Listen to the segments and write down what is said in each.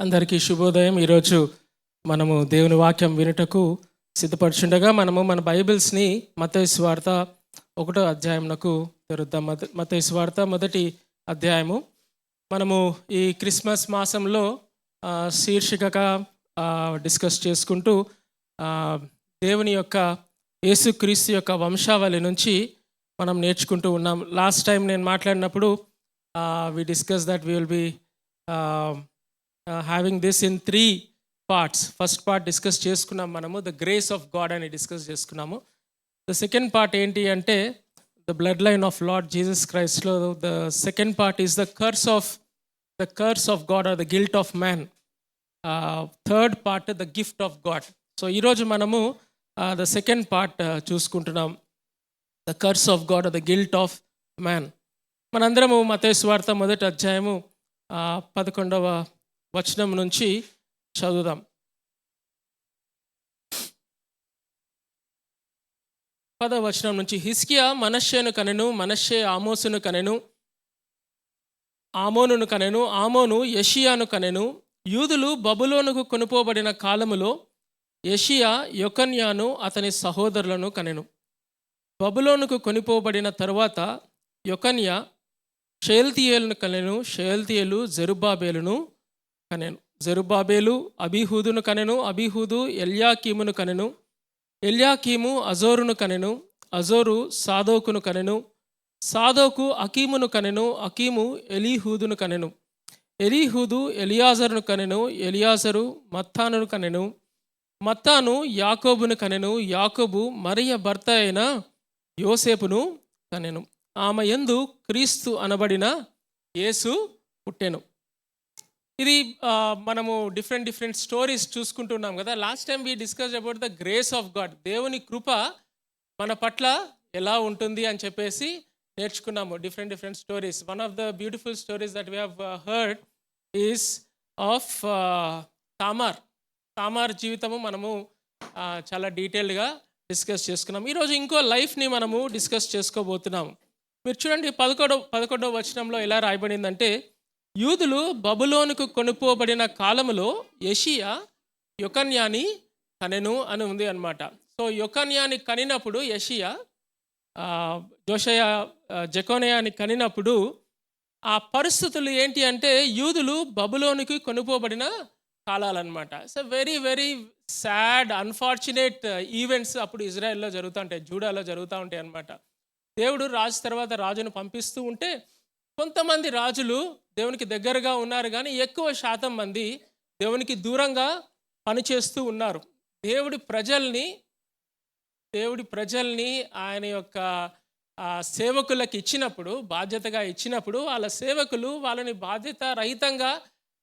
అందరికీ శుభోదయం. ఈరోజు మనము దేవుని వాక్యం వినుటకు సిద్ధపరచుండగా మనము మన బైబిల్స్ని మత్తయి సువార్త 1వ అధ్యాయంకు తెరుద్దాం. మత్తయి సువార్త 1వ అధ్యాయము. మనము ఈ క్రిస్మస్ మాసంలో శీర్షికగా డిస్కస్ చేసుకుంటూ దేవుని యొక్క యేసుక్రీస్తు యొక్క వంశావళి నుంచి మనం నేర్చుకుంటూ ఉన్నాం. లాస్ట్ టైం నేను మాట్లాడినప్పుడు we discuss that we will be having this in 3 parts. First part discuss చేసుకున్నాం మనము, the grace of God అని డిస్కస్ చేసుకున్నాము. The second part ఏంటి అంటే the bloodline of Lord Jesus Christ లో the second part is the curse of God or the guilt of man. Third part the gift of God. So ఈరోజు మనము the second part చూసుకుంటున్నాం, the curse of God or the guilt of man. మనందరము మత్తయి సువార్త 1వ అధ్యాయము 11వ వచనం నుంచి చదువుదాం. 10వ వచనం నుంచి, హిజ్కియా మనష్షేను కనెను, మనష్షే ఆమోసును కనెను, ఆమోనును కనెను, ఆమోను యెషియాను కనెను. యూదులు బబులోనుకు కొనుపోబడిన కాలములో యెషియా యొకన్యాను అతని సహోదరులను కనెను. బబులోనుకు కొనిపోబడిన తరువాత యొకన్యా షయల్తీయేలును కనెను, షయల్తీయేలు జెరుబ్బాబేలును కనెను, జెరుబ్బాబేలు అబీహూదును కనెను, అబీహూదు ఎల్యాకీమును కనెను, ఎల్యాకీము అజోరును కనెను, అజోరు సాదోకును కనెను, సాదోకు అకీమును కనెను, అకీము ఎలీహూదును కనెను, ఎలీహూదు ఎలియాజరును కనెను, ఎలియాజరు మత్తానును కనెను, మత్తాను యాకోబును కనెను, యాకోబు మరియ భర్త అయిన యోసేపును కనెను. ఆమె యందు క్రీస్తు అనబడిన యేసు పుట్టెను. ఇది మనము డిఫరెంట్ స్టోరీస్ చూసుకుంటున్నాం కదా. Last time we discuss about the grace of God, దేవుని కృప మన పట్ల ఎలా ఉంటుంది అని చెప్పేసి నేర్చుకున్నాము. Different stories. One of the beautiful stories that we have heard is of Tamar జీవితము మనము చాలా డీటెయిల్డ్గా డిస్కస్ చేసుకున్నాం. ఈరోజు ఇంకో లైఫ్ని మనము డిస్కస్ చేసుకోబోతున్నాము. మీరు చూడండి, 11వ వచనంలో ఎలా రాయబడిందంటే, యూదులు బబులోనుకు కొనుపోబడిన కాలములో యెషియా యొకన్యాని కనెను అని ఉంది అన్నమాట. సో యొకన్యాని కనినప్పుడు యెషియా జెకోనియాని కనినప్పుడు ఆ పరిస్థితులు ఏంటి అంటే యూదులు బబులోనుకి కొనుపోబడిన కాలాలన్నమాట. So very sad unfortunate events అప్పుడు ఇజ్రాయెల్లో జరుగుతూ ఉంటాయి, జూడాలో జరుగుతూ ఉంటాయి అన్నమాట. దేవుడు రాజు తర్వాత రాజును పంపిస్తూ ఉంటే కొంతమంది రాజులు దేవునికి దగ్గరగా ఉన్నారు, కానీ ఎక్కువ శాతం మంది దేవునికి దూరంగా పనిచేస్తూ ఉన్నారు. దేవుడి ప్రజల్ని ఆయన యొక్క సేవకులకు ఇచ్చినప్పుడు, బాధ్యతగా ఇచ్చినప్పుడు, వాళ్ళ సేవకులు వాళ్ళని బాధ్యత రహితంగా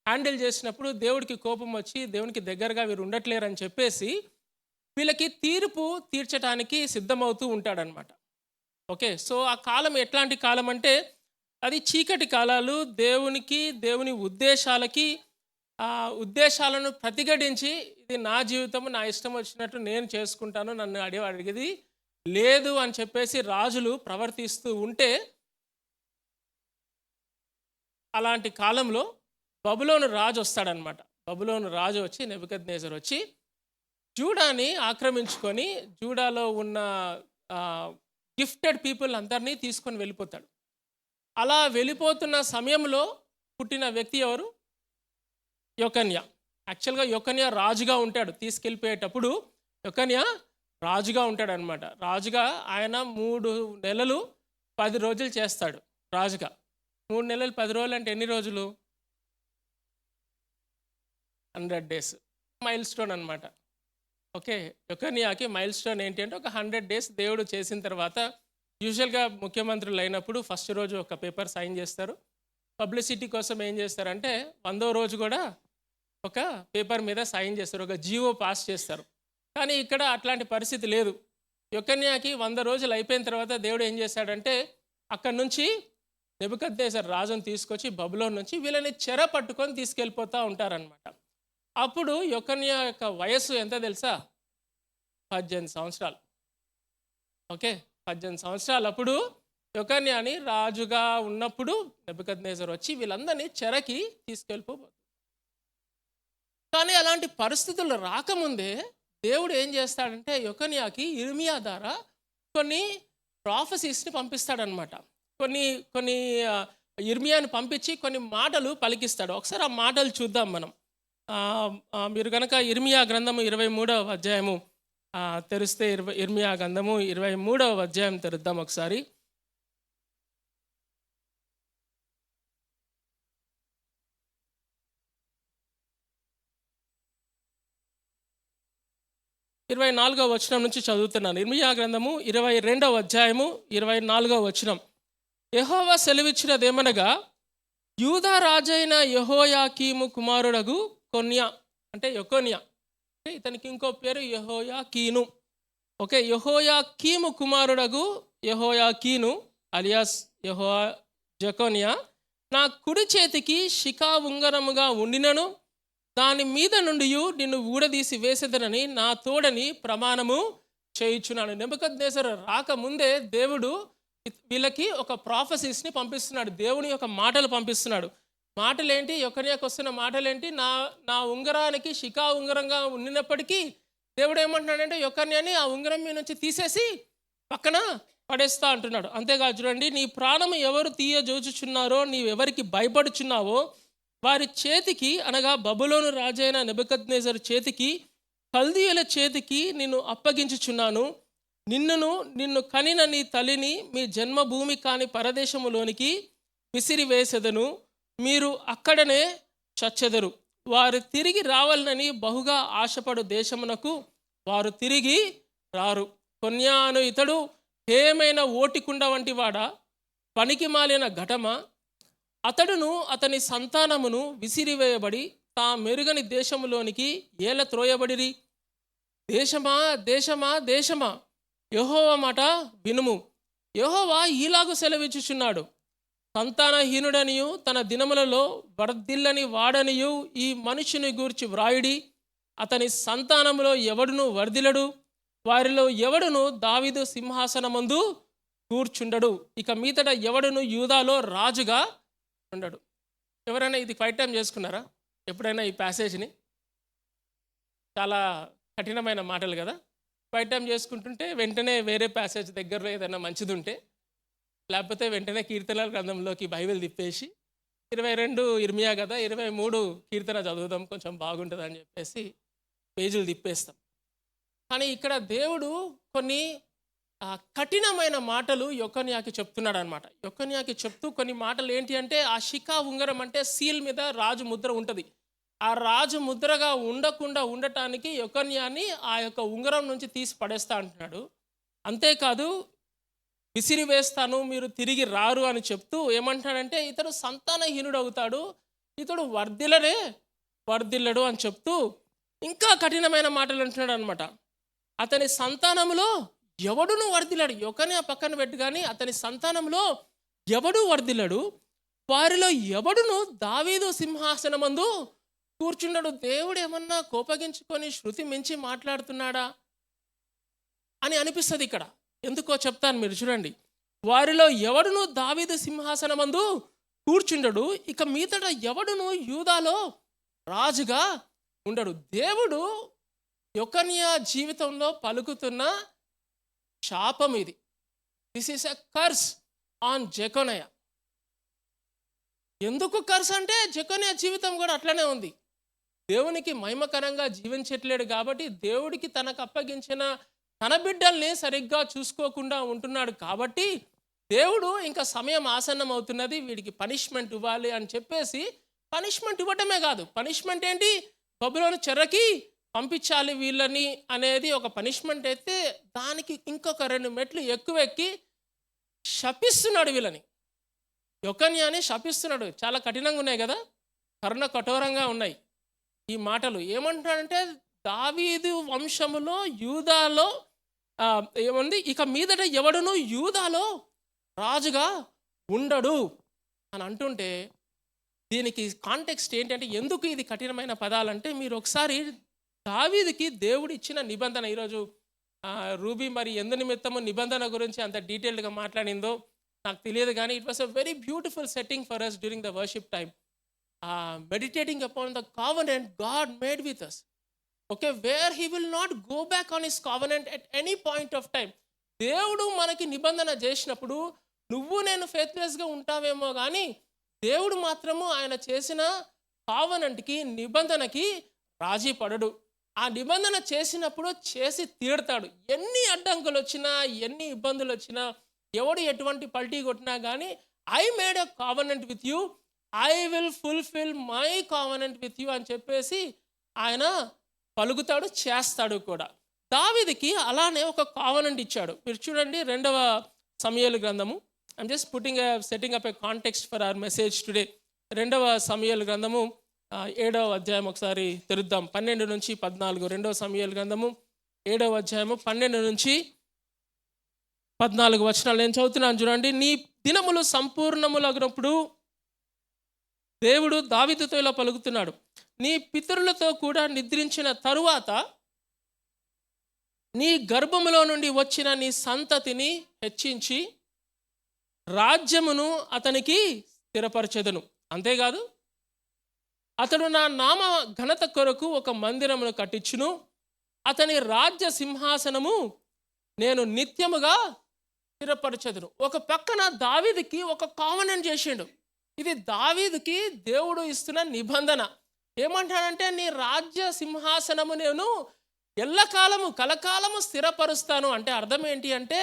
హ్యాండిల్ చేసినప్పుడు దేవుడికి కోపం వచ్చి దేవునికి దగ్గరగా వీరు ఉండట్లేరని చెప్పేసి వీళ్ళకి తీర్పు తీర్చడానికి సిద్ధమవుతూ ఉంటాడనమాట. ఓకే, సో ఆ కాలం ఎట్లాంటి కాలం అంటే అది చీకటి కాలాలు. దేవుని ఉద్దేశాలను ప్రతిఘటించి ఇది నా జీవితం, నా ఇష్టం వచ్చినట్టు నేను చేసుకుంటాను, నన్ను అడిగేది లేదు అని చెప్పేసి రాజులు ప్రవర్తిస్తూ ఉంటే, అలాంటి కాలంలో బబులోను రాజు వస్తాడనమాట. బబులోను రాజు వచ్చి, నెబుకద్నెజర్ వచ్చి జూడాని ఆక్రమించుకొని జూడాలో ఉన్న గిఫ్టెడ్ పీపుల్ అందరినీ తీసుకొని వెళ్ళిపోతాడు. అలా వెళ్ళిపోతున్న సమయంలో పుట్టిన వ్యక్తి ఎవరు? యొకన్యా. యాక్చువల్గా యొకన్యా రాజుగా ఉంటాడు. తీసుకెళ్ళిపోయేటప్పుడు యొకన్యా రాజుగా ఉంటాడనమాట. రాజుగా ఆయన 3 నెలలు 10 రోజులు చేస్తాడు రాజుగా. 3 నెలలు 10 రోజులు అంటే ఎన్ని రోజులు? 100 days. మైల్ స్టోన్ అనమాట. ఓకే, యొకన్యాకి మైల్ స్టోన్ ఏంటి అంటే ఒక 100 days దేవుడు చేసిన తర్వాత, యూజువల్గా ముఖ్యమంత్రులు అయినప్పుడు ఫస్ట్ రోజు ఒక పేపర్ సైన్ చేస్తారు. పబ్లిసిటీ కోసం ఏం చేస్తారంటే 100వ రోజు కూడా ఒక పేపర్ మీద సైన్ చేస్తారు, ఒక జీవో పాస్ చేస్తారు. కానీ ఇక్కడ అట్లాంటి పరిస్థితి లేదు. యొకన్యాకి 100 రోజులు అయిపోయిన తర్వాత దేవుడు ఏం చేశాడంటే, అక్కడి నుంచి నెబుకద్నెజర్ రాజును తీసుకొచ్చి బబులోన్ నుంచి వీళ్ళని చెర పట్టుకొని తీసుకెళ్ళిపోతూ ఉంటారనమాట. అప్పుడు యొకన్యా యొక్క వయస్సు ఎంత తెలుసా? 18 సంవత్సరాలు. ఓకే, 18 సంవత్సరాలు. అప్పుడు యొకన్యాని రాజుగా ఉన్నప్పుడు నెబుకద్నెజర్ వచ్చి వీళ్ళందరినీ చెరకి తీసుకెళ్ళిపోబోతుంది. కానీ అలాంటి పరిస్థితులు రాకముందే దేవుడు ఏం చేస్తాడంటే యొకన్యాకి ఇర్మియా ద్వారా కొన్ని ప్రాఫెసీస్ని పంపిస్తాడనమాట. కొన్ని కొన్ని ఇర్మియాని పంపించి కొన్ని మాటలు పలికిస్తాడు. ఒకసారి ఆ మాటలు చూద్దాం మనం. మీరు కనుక ఇర్మియా గ్రంథము 23వ అధ్యాయము తెరిస్తే, ఇర్మియా గ్రంథము 23వ అధ్యాయం తెరుద్దాం ఒకసారి. 24వ వచనం నుంచి చదువుతున్నాను. ఇర్మియా గ్రంథము 22వ అధ్యాయము 24వ వచనం. యెహోవా సెలవిచ్చినదేమనగా, యూదా రాజైన యెహోయాకీము కుమారుడగు కొన్యా, అంటే యొకొన్యా, అంటే ఇతనికి ఇంకో పేరు యెహోయాకీను. ఓకే, యెహోయాకీము కుమారుడగు యెహోయాకీను అలియాస్ జెకొన్యా నా కుడి చేతికి శిఖా ఉంగరముగా ఉండినను దాని మీద నుండి నిన్ను ఊడదీసి వేసేదనని నా తోడని ప్రమాణము చేయుచున్నాను. నెబుకద్నెజరు రాకముందే దేవుడు వీళ్ళకి ఒక ప్రాఫెసీస్ని పంపిస్తున్నాడు. దేవుని యొక్క మాటలు పంపిస్తున్నాడు. మాటలేంటి? యొకన్యాకు వస్తున్న మాటలేంటి? నా ఉంగరానికి శిఖా ఉంగరంగా ఉండినప్పటికీ దేవుడు ఏమంటున్నాడంటే యొకన్యాని ఆ ఉంగరం మీద నుంచి తీసేసి పక్కన పడేస్తా అంటున్నాడు. అంతేకాదు చూడండి, నీ ప్రాణము ఎవరు తీయజోచుచున్నారో, నీవెవరికి భయపడుచున్నావో వారి చేతికి, అనగా బబులోను రాజైన నెబుకద్నెజరు చేతికి, కల్దీయుల చేతికి నిన్ను అప్పగించుచున్నాను. నిన్ను కనిన నీ తల్లిని మీ జన్మభూమి కాని పరదేశములోనికి విసిరివేసెదను. మీరు అక్కడనే చచ్చెదరు. వారు తిరిగి రావాలని బహుగా ఆశపడు దేశమునకు వారు తిరిగి రారు. కొన్యాను ఇతడు హేమైన ఓటికుండ వంటి వాడా, పనికి మాలిన ఘటమా? అతడును అతని సంతానమును విసిరివేయబడి తా మెరుగని దేశములోనికి ఏల త్రోయబడిరి. దేశమా దేశమా దేశమా, యెహోవా మాట వినుము. యెహోవా ఈలాగు సెలవిచ్చుచున్నాడు, సంతానహీనుడనియు తన దినములలో వర్ధిల్లని వాడనియు ఈ మనుషుని గూర్చి వ్రాయుడి. అతని సంతానములో ఎవడును వర్ధిలడు, వారిలో ఎవడును దావీదు సింహాసనమందు కూర్చుండడు. ఇక మీదట ఎవడును యూదాలో రాజుగా ఉండడు. ఎవరైనా ఇది ఫైట్ టైం చేసుకున్నారా ఎప్పుడైనా? ఈ ప్యాసేజ్ని చాలా కఠినమైన మాటలు కదా. ఫైట్ టైం చేసుకుంటుంటే వెంటనే వేరే ప్యాసేజ్ దగ్గరలో ఏదైనా మంచిది ఉంటే, లేకపోతే వెంటనే కీర్తనల గ్రంథంలోకి బైబిల్ తిప్పేసి 22 ఇర్మియా కదా, 23 కీర్తన చదువుదాం కొంచెం బాగుంటుంది అని చెప్పేసి పేజీలు తిప్పేస్తాం. కానీ ఇక్కడ దేవుడు కొన్ని కఠినమైన మాటలు యొకన్యాకి చెప్తున్నాడు అనమాట. యొకన్యాకి చెప్తూ కొన్ని మాటలు ఏంటి అంటే, ఆ శిఖా ఉంగరం అంటే సీల్ మీద రాజు ముద్ర ఉంటుంది. ఆ రాజు ముద్రగా ఉండకుండా ఉండటానికి యొకన్యాని ఆ యొక్క ఉంగరం నుంచి తీసి పడేస్తా అంటున్నాడు. అంతేకాదు విసిరివేస్తాను, మీరు తిరిగి రారు అని చెప్తూ ఏమంటాడంటే, ఇతడు సంతానహీనుడు అవుతాడు, ఇతడు వర్ధిల్లడు అని చెప్తూ ఇంకా కఠినమైన మాటలు అంటున్నాడు అనమాట. అతని సంతానంలో ఎవడును వర్ధిల్లడు. యొకన్యా పక్కన పెట్టు, కానీ అతని సంతానంలో ఎవడు వర్ధిల్లడు, వారిలో ఎవడును దావీదు సింహాసనమందు కూర్చుండడు. దేవుడు ఏమన్నా కోపగించుకొని శృతి మించి మాట్లాడుతున్నాడా అని అనిపిస్తుంది ఇక్కడ. ఎందుకో చెప్తాను, మీరు చూడండి. వారిలో ఎవడును దావీదు సింహాసనమందు కూర్చుండడు, ఇక మీదట ఎవడును యూదాలో రాజుగా ఉండడు. దేవుడు యొకన్యా జీవితంలో పలుకుతున్న శాపం ఇది. This is a curse on జెకొన్యా. ఎందుకు కర్స్ అంటే, జెకొన్యా జీవితం కూడా అట్లనే ఉంది. దేవునికి మహిమకరంగా జీవించట్లేడు కాబట్టి, దేవుడికి తనకు అప్పగించిన తన బిడ్డల్ని సరిగ్గా చూసుకోకుండా ఉంటున్నాడు కాబట్టి, దేవుడు ఇంకా సమయం ఆసన్నం అవుతున్నది, వీడికి పనిష్మెంట్ ఇవ్వాలి అని చెప్పేసి పనిష్మెంట్ ఇవ్వటమే కాదు, పనిష్మెంట్ ఏంటి, బబులోను చెరకి పంపించాలి వీళ్ళని అనేది ఒక పనిష్మెంట్ అయితే, దానికి ఇంకొక 2 మెట్లు ఎక్కువ ఎక్కి శపిస్తున్నాడు వీళ్ళని. యొకన్యాని శపిస్తున్నాడు. చాలా కఠినంగా ఉన్నాయి కదా, కర్ణ కఠోరంగా ఉన్నాయి ఈ మాటలు. ఏమంటాడంటే, దావీదు వంశములో యూదాలో ఏముంది, ఇక మీదట ఎవడును యూదాలో రాజుగా ఉండడు అని అంటుంటే, దీనికి కాంటెక్స్ట్ ఏంటంటే, ఎందుకు ఇది కఠినమైన పదాలంటే, మీరు ఒకసారి దావీదుకి దేవుడు ఇచ్చిన నిబంధన, ఈరోజు రూబీ మరి ఎందు నిమిత్తము నిబంధన గురించి అంత డీటెయిల్డ్గా మాట్లాడిందో నాకు తెలియదు, కానీ it was a very beautiful setting for us during the worship time. Meditating upon the covenant God made with us. Okay, where he will not go back on his covenant at any point of time. దేవుడు మనకి నిబంధన చేసినప్పుడు నువ్వు నేను ఫెయిత్లెస్గా ఉంటావేమో కానీ దేవుడు మాత్రము ఆయన చేసిన కావనెంట్కి, నిబంధనకి రాజీ పడడు. ఆ నిబంధన చేసినప్పుడు చేసి తీరుతాడు. ఎన్ని అడ్డంకులు వచ్చినా, ఎన్ని ఇబ్బందులు వచ్చినా, ఎవడు ఎటువంటి పల్టీ కొట్టినా కానీ I made a covenant with you, I will fulfil my covenant with you అని చెప్పేసి ఆయన పలుకుతాడు, చేస్తాడు కూడా. దావీదుకి అలానే ఒక కావనెంట్ ఇచ్చాడు. మీరు చూడండి 2వ సమూయేలు గ్రంథము. I'm just setting up A context for hour message today. 2వ సమూయేలు గ్రంథము 7వ అధ్యాయం ఒకసారి తెరుద్దాం. 12 నుంచి 14. 2వ సమూయేలు గ్రంథము 7వ అధ్యాయము 12 నుంచి 14 వచనాలు నేను చదువుతున్నాను చూడండి. నీ దినములు సంపూర్ణములగినప్పుడు దేవుడు దావీదుతో ఇలా పలుకుతున్నాడు, నీ పితరులతో కూడా నిద్రించిన తరువాత నీ గర్భములో నుండి వచ్చిన నీ సంతతిని హెచ్చించి రాజ్యమును అతనికి స్థిరపరచెదను. అంతేకాదు, అతడు నా నామ ఘనత కొరకు ఒక మందిరమును కట్టించును, అతని రాజ్య సింహాసనము నేను నిత్యముగా స్థిరపరచెదను. ఒక పక్కన దావీదుకి ఒక కావనెంట్ చేసిండు. ఇది దావీదుకి దేవుడు ఇస్తున్న నిబంధన. ఏమంటాడంటే, నీ రాజ్య సింహాసనము నేను ఎల్లకాలము కలకాలము స్థిరపరుస్తాను. అంటే అర్థం ఏంటి అంటే,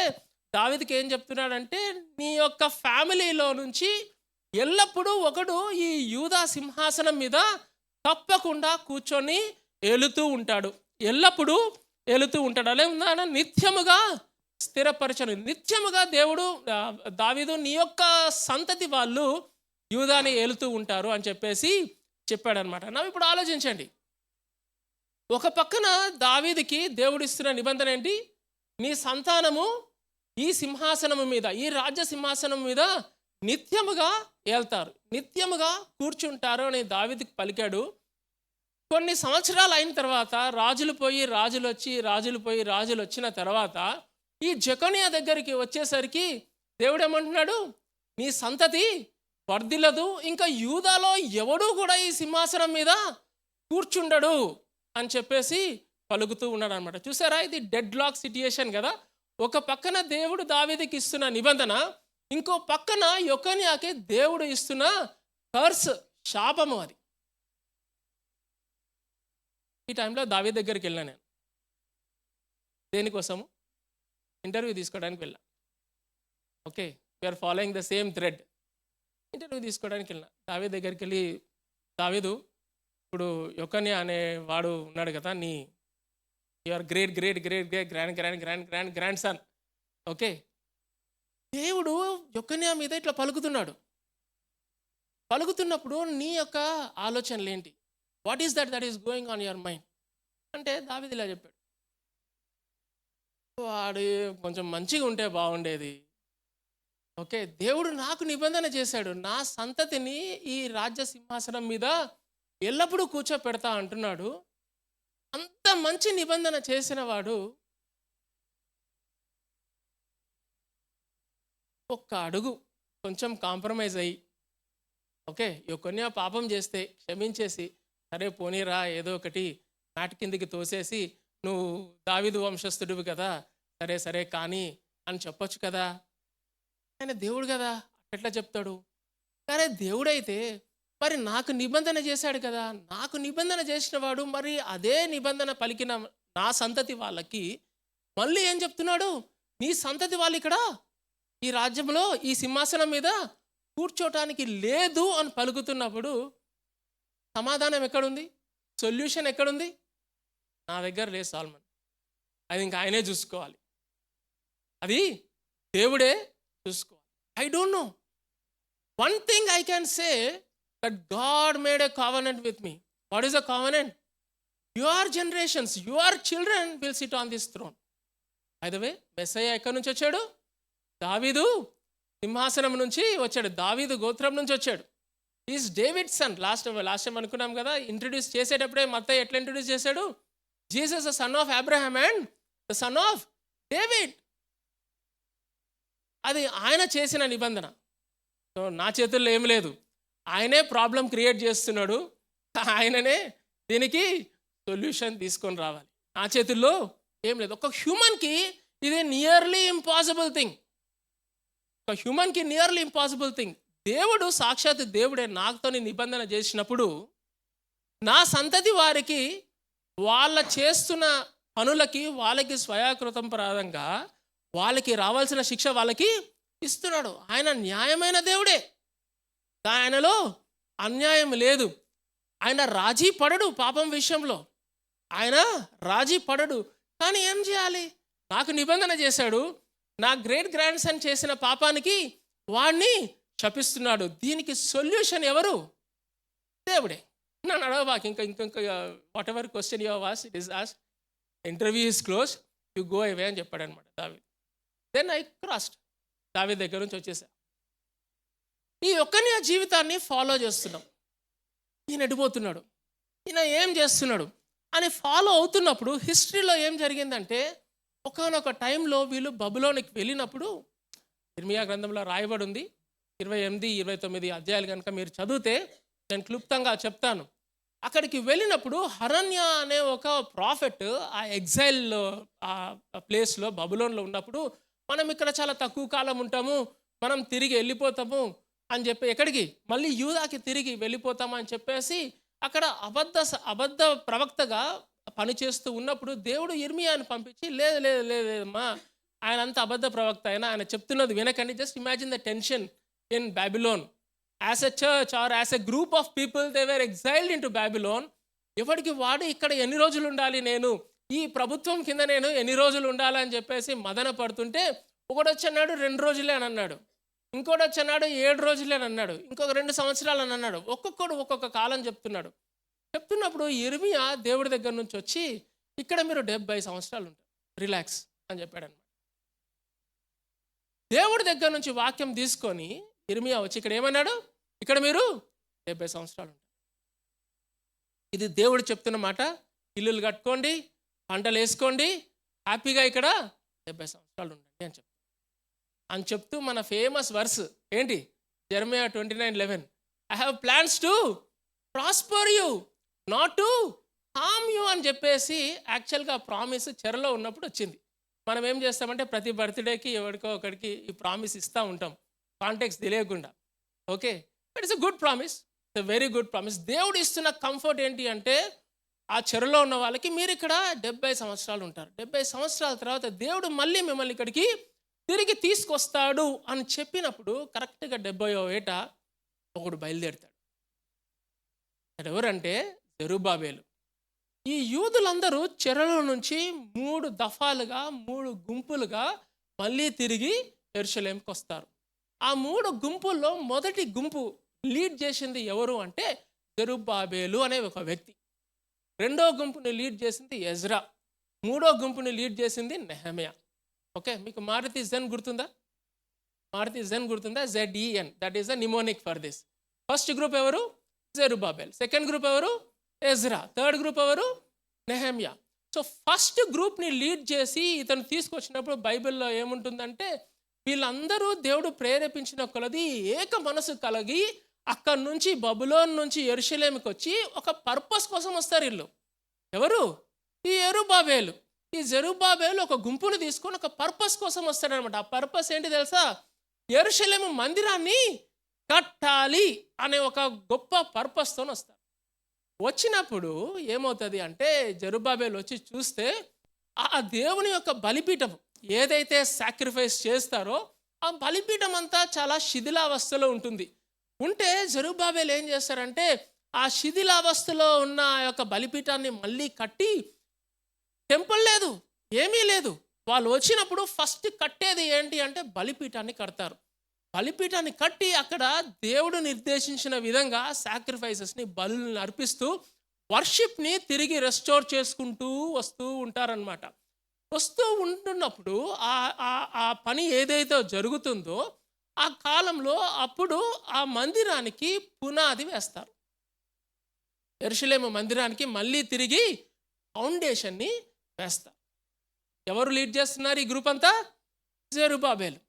దావీదుకి ఏం చెప్తున్నాడంటే, నీ యొక్క ఫ్యామిలీలో నుంచి ఎల్లప్పుడూ ఒకడు ఈ యూదా సింహాసనం మీద తప్పకుండా కూర్చొని ఏలుతూ ఉంటాడు, ఎల్లప్పుడూ ఏలుతూ ఉంటాడు. అలా ఉందా, నిత్యముగా స్థిరపరచను. నిత్యముగా దేవుడు దావీదు నీ యొక్క సంతతి వాళ్ళు యూదాని ఏలుతూ ఉంటారు అని చెప్పేసి చెప్పాడనమాట. నా ఇప్పుడు ఆలోచించండి, ఒక పక్కన దావీదుకి దేవుడు ఇస్తున్న నిబంధన ఏంటి? నీ సంతానము ఈ సింహాసనము మీద, ఈ రాజ్య సింహాసనం మీద నిత్యముగా ఏళ్తారు, నిత్యముగా కూర్చుంటారు అని దావీదుకి పలికాడు. కొన్ని సంవత్సరాలు అయిన తర్వాత రాజులు పోయి రాజులు వచ్చి, రాజులు పోయి రాజులు వచ్చిన తర్వాత ఈ జెకన్యా దగ్గరికి వచ్చేసరికి దేవుడు ఏమంటున్నాడు, నీ సంతతి వర్ధిల్లదు, ఇంకా యూదాలో ఎవడూ కూడా ఈ సింహాసనం మీద కూర్చుండడు అని చెప్పేసి పలుకుతూ ఉన్నాడు అనమాట. చూసారా, ఇది డెడ్ లాక్ సిట్యుయేషన్ కదా. ఒక పక్కన దేవుడు దావీదుకి ఇస్తున్న నిబంధన, ఇంకో పక్కన యొకన్యాకి దేవుడు ఇస్తున్న కర్స్, శాపము. అది ఈ టైంలో దావీదు దగ్గరికి వెళ్ళాను నేను. దేనికోసము? ఇంటర్వ్యూ తీసుకోవడానికి వెళ్ళా. Okay, we're following the same thread. Interview తీసుకోవడానికి వెళ్ళిన దావీదు దగ్గరికి వెళ్ళి, దావీదు, ఇప్పుడు యొకన్యా అనే వాడు ఉన్నాడు కదా, నీ your great great great great grand grand grand grand grand son. Okay, దేవుడు యొకన్యా మీద ఇట్లా పలుకుతున్నాడు. పలుకుతున్నప్పుడు నీ యొక్క ఆలోచనలు ఏంటి? What is that is going on your mind అంటే దావీదు ఇలా చెప్పాడు, వాడు కొంచెం మంచిగా ఉంటే బాగుండేది. ఓకే, దేవుడు నాకు నిబంధన చేశాడు, నా సంతతిని ఈ రాజ్య సింహాసనం మీద ఎల్లప్పుడూ కూర్చోపెడతా అంటున్నాడు. అంత మంచి నిబంధన చేసిన వాడు ఒక్క అడుగు కొంచెం కాంప్రమైజ్ అయ్యి, ఓకే, యొకన్యా పాపం చేస్తే క్షమించేసి, సరే పోనీరా ఏదో ఒకటి నాటి కిందికి తోసేసి, నువ్వు దావీదు వంశస్థుడివి కదా, సరే సరే కానీ అని చెప్పొచ్చు కదా. ఆయన దేవుడు కదా, ఎట్లా చెప్తాడు? సరే దేవుడైతే మరి నాకు నిబంధన చేశాడు కదా, నాకు నిబంధన చేసిన వాడు మరి అదే నిబంధన పలికిన నా సంతతి వాళ్ళకి మళ్ళీ ఏం చెప్తున్నాడు? నీ సంతతి వాళ్ళు ఇక్కడ ఈ రాజ్యంలో ఈ సింహాసనం మీద కూర్చోటానికి లేదు అని పలుకుతున్నప్పుడు సమాధానం ఎక్కడుంది? సొల్యూషన్ ఎక్కడుంది? నా దగ్గర లేదు సాల్మన్, అది ఇంకా ఆయనే చూసుకోవాలి, అది దేవుడే చూసుకోవాలి. I don't know. One thing I can say that God made a covenant with me. What is a covenant? Your generations, your children will sit on this throne. By the way, Messiah ఎక్కడి నుంచి వచ్చాడు? దావీదు సింహాసనం నుంచి వచ్చాడు, దావీదు గోత్రం నుంచి వచ్చాడు. Is David son. Last time అనుకున్నాం కదా, ఇంట్రడ్యూస్ చేసేటప్పుడే మత్తయి ఎట్లా ఇంట్రడ్యూస్ చేశాడు? Jesus the son of Abraham and the son of David. అది ఆయన చేసిన నిబంధన. సో నా చేతుల్లో ఏమి లేదు, ఆయనే ప్రాబ్లం క్రియేట్ చేస్తున్నాడు, ఆయననే దీనికి సొల్యూషన్ తీసుకొని రావాలి. నా చేతుల్లో ఏం లేదు. ఒక హ్యూమన్కి ఇది నియర్లీ ఇంపాసిబుల్ థింగ్. ఒక హ్యూమన్కి నియర్లీ ఇంపాసిబుల్ థింగ్. దేవుడు సాక్షాత్ దేవుడే నాతో నిబంధన చేసినప్పుడు నా సంతతి వారికి వాళ్ళ చేస్తున్న పనులకి వాళ్ళకి స్వయాకృతం ప్రారంగా వాళ్ళకి రావాల్సిన శిక్ష వాళ్ళకి ఇస్తున్నాడు. ఆయన న్యాయమైన దేవుడే, ఆయనలో అన్యాయం లేదు. ఆయన రాజీ పడడు పాపం విషయంలో, ఆయన రాజీ పడడు. కానీ ఏం చేయాలి? నాకు నిబంధన చేశాడు, నా గ్రేట్ గ్రాండ్ సన్ చేసిన పాపానికి వాడిని శపిస్తున్నాడు. దీనికి సొల్యూషన్ ఎవరు? దేవుడే. నన్ను అడగబాకి ఇంకా whatever question you was it is as, interview is close, you go away అని చెప్పాడు అనమాట దావీదు. దెన్ ఐ క్రాస్డ్, దావీదు దగ్గర నుంచి వచ్చేసా. ఈ ఒక్కని ఆ జీవితాన్ని ఫాలో చేస్తున్నాం. ఈయన ఎడిపోతున్నాడు, ఈయన ఏం చేస్తున్నాడు అని ఫాలో అవుతున్నప్పుడు హిస్టరీలో ఏం జరిగిందంటే, ఒకానొక టైంలో వీళ్ళు బబులోనికి వెళ్ళినప్పుడు, ఇర్మియా గ్రంథంలో రాయబడి ఉంది 28, 29 అధ్యాయాలు కనుక మీరు చదివితే నేను క్లుప్తంగా చెప్తాను. అక్కడికి వెళ్ళినప్పుడు హరణ్య అనే ఒక ప్రాఫెట్ ఆ ఎగ్జైల్లో ఆ ప్లేస్లో బబులోన్లో ఉన్నప్పుడు, మనం ఇక్కడ చాలా తక్కువ కాలం ఉంటాము, మనం తిరిగి వెళ్ళిపోతాము అని చెప్పి, ఎక్కడికి? మళ్ళీ యూదాకి తిరిగి వెళ్ళిపోతాము అని చెప్పేసి అక్కడ అబద్ధ ప్రవక్తగా పనిచేస్తూ ఉన్నప్పుడు దేవుడు ఇర్మియాని పంపించి, లేదు లేదు లేదమ్మా, ఆయన అంత అబద్ధ ప్రవక్త అయినా ఆయన చెప్తున్నది వినకండి. Just imagine the tension in Babylon. As a church or as a group of people they were exiled into Babylon. ఎవరికి వాడు ఇక్కడ ఎన్ని రోజులు ఉండాలి, నేను ఈ ప్రభుత్వం కింద నేను ఎన్ని రోజులు ఉండాలని చెప్పేసి మదన పడుతుంటే, ఒకడు వచ్చి అన్నాడు 2 రోజులే అని అన్నాడు, ఇంకోటి వచ్చి అన్నాడు 7 రోజులే అని అన్నాడు, ఇంకొక 2 సంవత్సరాలు అని అన్నాడు. ఒక్కొక్కడు ఒక్కొక్క కాలం చెప్తున్నాడు. చెప్తున్నప్పుడు ఇర్మియా దేవుడి దగ్గర నుంచి వచ్చి, ఇక్కడ మీరు 70 సంవత్సరాలు ఉంటారు, రిలాక్స్ అని చెప్పాడు అనమాట. దేవుడి దగ్గర నుంచి వాక్యం తీసుకొని ఇర్మియా వచ్చి ఇక్కడ ఏమన్నాడు, ఇక్కడ మీరు 70 సంవత్సరాలు ఉంటారు. ఇది దేవుడు చెప్తున్న మాట. ఇల్లులు కట్టుకోండి, పంటలు వేసుకోండి, హ్యాపీగా ఇక్కడ 70 సంవత్సరాలు ఉండండి అని చెప్తూ మన ఫేమస్ వర్స్ ఏంటి? జెరమియా 29:11, I have plans to prosper you not to harm you అని చెప్పేసి యాక్చువల్గా ప్రామిస్ చెరలో ఉన్నప్పుడు వచ్చింది. మనం ఏం చేస్తామంటే ప్రతి బర్త్డేకి ఎవరికో ఒకరికి ఈ ప్రామిస్ ఇస్తూ ఉంటాం, కాంటెక్స్ట్ తెలియకుండా. Okay, it is a good promise, it's a very good promise. దేవుడు ఇస్తున్న కంఫర్ట్ ఏంటి అంటే, ఆ చెరలో ఉన్న వాళ్ళకి మీరు ఇక్కడ 70 సంవత్సరాలు ఉంటారు, 70 సంవత్సరాల తర్వాత దేవుడు మళ్ళీ మిమ్మల్ని ఇక్కడికి తిరిగి తీసుకొస్తాడు అని చెప్పినప్పుడు కరెక్ట్గా 70వ ఏట ఒకడు బయలుదేరుతాడు. ఎవరంటే జెరుబ్బాబెలు. ఈ యూదులందరూ చెరలో నుంచి 3 దఫాలుగా 3 గుంపులుగా మళ్ళీ తిరిగి యెరూషలేంకి వస్తారు. ఆ 3 గుంపుల్లో మొదటి గుంపు లీడ్ చేసింది ఎవరు అంటే జెరుబ్బాబెలు అనే ఒక వ్యక్తి. రెండో గుంపుని లీడ్ చేసింది ఎజ్రా. మూడో గుంపుని లీడ్ చేసింది నెహెమ్యా. ఓకే, మీకు మారుతి జెన్ గుర్తుందా? మారుతి జెన్ గుర్తుందా? ZEN, that is the mnemonic for this. First group ఎవరు? జెరుబ్బాబెల్. సెకండ్ గ్రూప్ ఎవరు? ఎజ్రా. థర్డ్ గ్రూప్ ఎవరు? నెహెమ్యా. సో ఫస్ట్ గ్రూప్ని లీడ్ చేసి ఇతను తీసుకొచ్చినప్పుడు బైబిల్లో ఏముంటుందంటే, వీళ్ళందరూ దేవుడు ప్రేరేపించిన కొలది ఏక మనసు కలిగి అక్కడి నుంచి బబులోన్ నుంచి యెరూషలేముకి వచ్చి ఒక పర్పస్ కోసం వస్తారు. వీళ్ళు ఎవరు? ఈ జెరుబ్బాబెలు. ఈ జెరుబ్బాబెలు ఒక గుంపును తీసుకొని ఒక పర్పస్ కోసం వస్తాడనమాట. ఆ పర్పస్ ఏంటి తెలుసా? యెరూషలేము మందిరాన్ని కట్టాలి అనే ఒక గొప్ప పర్పస్తో వస్తారు. వచ్చినప్పుడు ఏమవుతుంది అంటే, జెరుబ్బాబెలు వచ్చి చూస్తే ఆ దేవుని యొక్క బలిపీఠం ఏదైతే సాక్రిఫైస్ చేస్తారో ఆ బలిపీఠం అంతా చాలా శిథిలావస్థలో ఉంటుంది. ఉంటే జెరుబ్బాబెలు ఏం చేస్తారంటే, ఆ శిథిలావస్థలో ఉన్న ఆ యొక్క బలిపీఠాన్ని మళ్ళీ కట్టి, టెంపుల్ లేదు, ఏమీ లేదు. వాళ్ళు వచ్చినప్పుడు ఫస్ట్ కట్టేది ఏంటి అంటే బలిపీఠాన్ని కడతారు. బలిపీఠాన్ని కట్టి అక్కడ దేవుడు నిర్దేశించిన విధంగా సాక్రిఫైసెస్ని, బలుల్ని అర్పిస్తూ వర్షిప్ని తిరిగి రెస్టోర్ చేసుకుంటూ వస్తూ ఉంటారనమాట. వస్తూ ఉంటున్నప్పుడు ఆ పని ఏదైతే జరుగుతుందో ఆ కాలంలో అప్పుడు ఆ మందిరానికి పునాది వేస్తారు. యెరూషలేము మందిరానికి మళ్ళీ తిరిగి ఫౌండేషన్ని వేస్తారు. ఎవరు లీడ్ చేస్తున్నారు ఈ గ్రూప్ అంతా? జెరుబ్బాబెలు.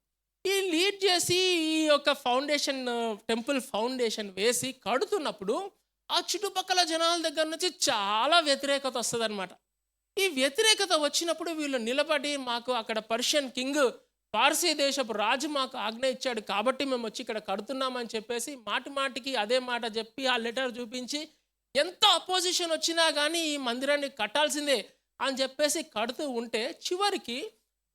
ఈ లీడ్ చేసి ఈ యొక్క ఫౌండేషన్, టెంపుల్ ఫౌండేషన్ వేసి కడుతున్నప్పుడు ఆ చుట్టుపక్కల జనాల దగ్గర నుంచి చాలా వ్యతిరేకత వస్తుంది అనమాట. ఈ వ్యతిరేకత వచ్చినప్పుడు వీళ్ళు నిలబడి, మాకు అక్కడ పర్షియన్ కింగ్, పార్సీ దేశపు రాజు మాకు ఆజ్ఞ ఇచ్చాడు కాబట్టి మేము వచ్చి ఇక్కడ కడుతున్నామని చెప్పేసి మాటి మాటికి అదే మాట చెప్పి ఆ లెటర్ చూపించి ఎంత అపోజిషన్ వచ్చినా కానీ ఈ మందిరాన్ని కట్టాల్సిందే అని చెప్పేసి కడుతూ ఉంటే చివరికి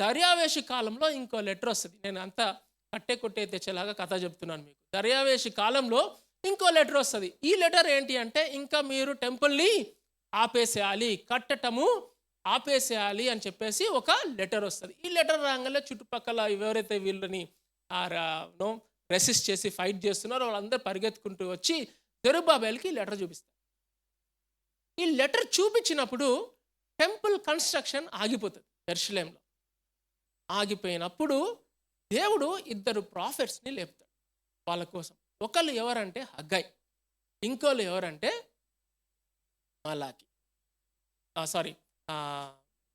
దర్యావేషు కాలంలో ఇంకో లెటర్ వస్తుంది. నేను అంతా కట్టే కొట్టే తెచ్చేలాగా కథ చెప్తున్నాను మీకు. దర్యావేషు కాలంలో ఇంకో లెటర్ వస్తుంది. ఈ లెటర్ ఏంటి అంటే, ఇంకా మీరు టెంపుల్ని ఆపేసేయాలి, కట్టటము ఆపేసేయాలి అని చెప్పేసి ఒక లెటర్ వస్తుంది. ఈ లెటర్ రాగానే చుట్టుపక్కల ఎవరైతే వీళ్ళని రెసిస్ట్ చేసి ఫైట్ చేస్తున్నారో వాళ్ళందరూ పరిగెత్తుకుంటూ వచ్చి జెరుబ్బాబెల్కి ఈ లెటర్ చూపిస్తారు. ఈ లెటర్ చూపించినప్పుడు టెంపుల్ కన్స్ట్రక్షన్ ఆగిపోతుంది. యెరూషలేంలో ఆగిపోయినప్పుడు దేవుడు ఇద్దరు ప్రాఫెట్స్ని లేపుతాడు వాళ్ళ కోసం. ఒకళ్ళు ఎవరంటే హగ్గై, ఇంకోళ్ళు ఎవరంటే మలాకి,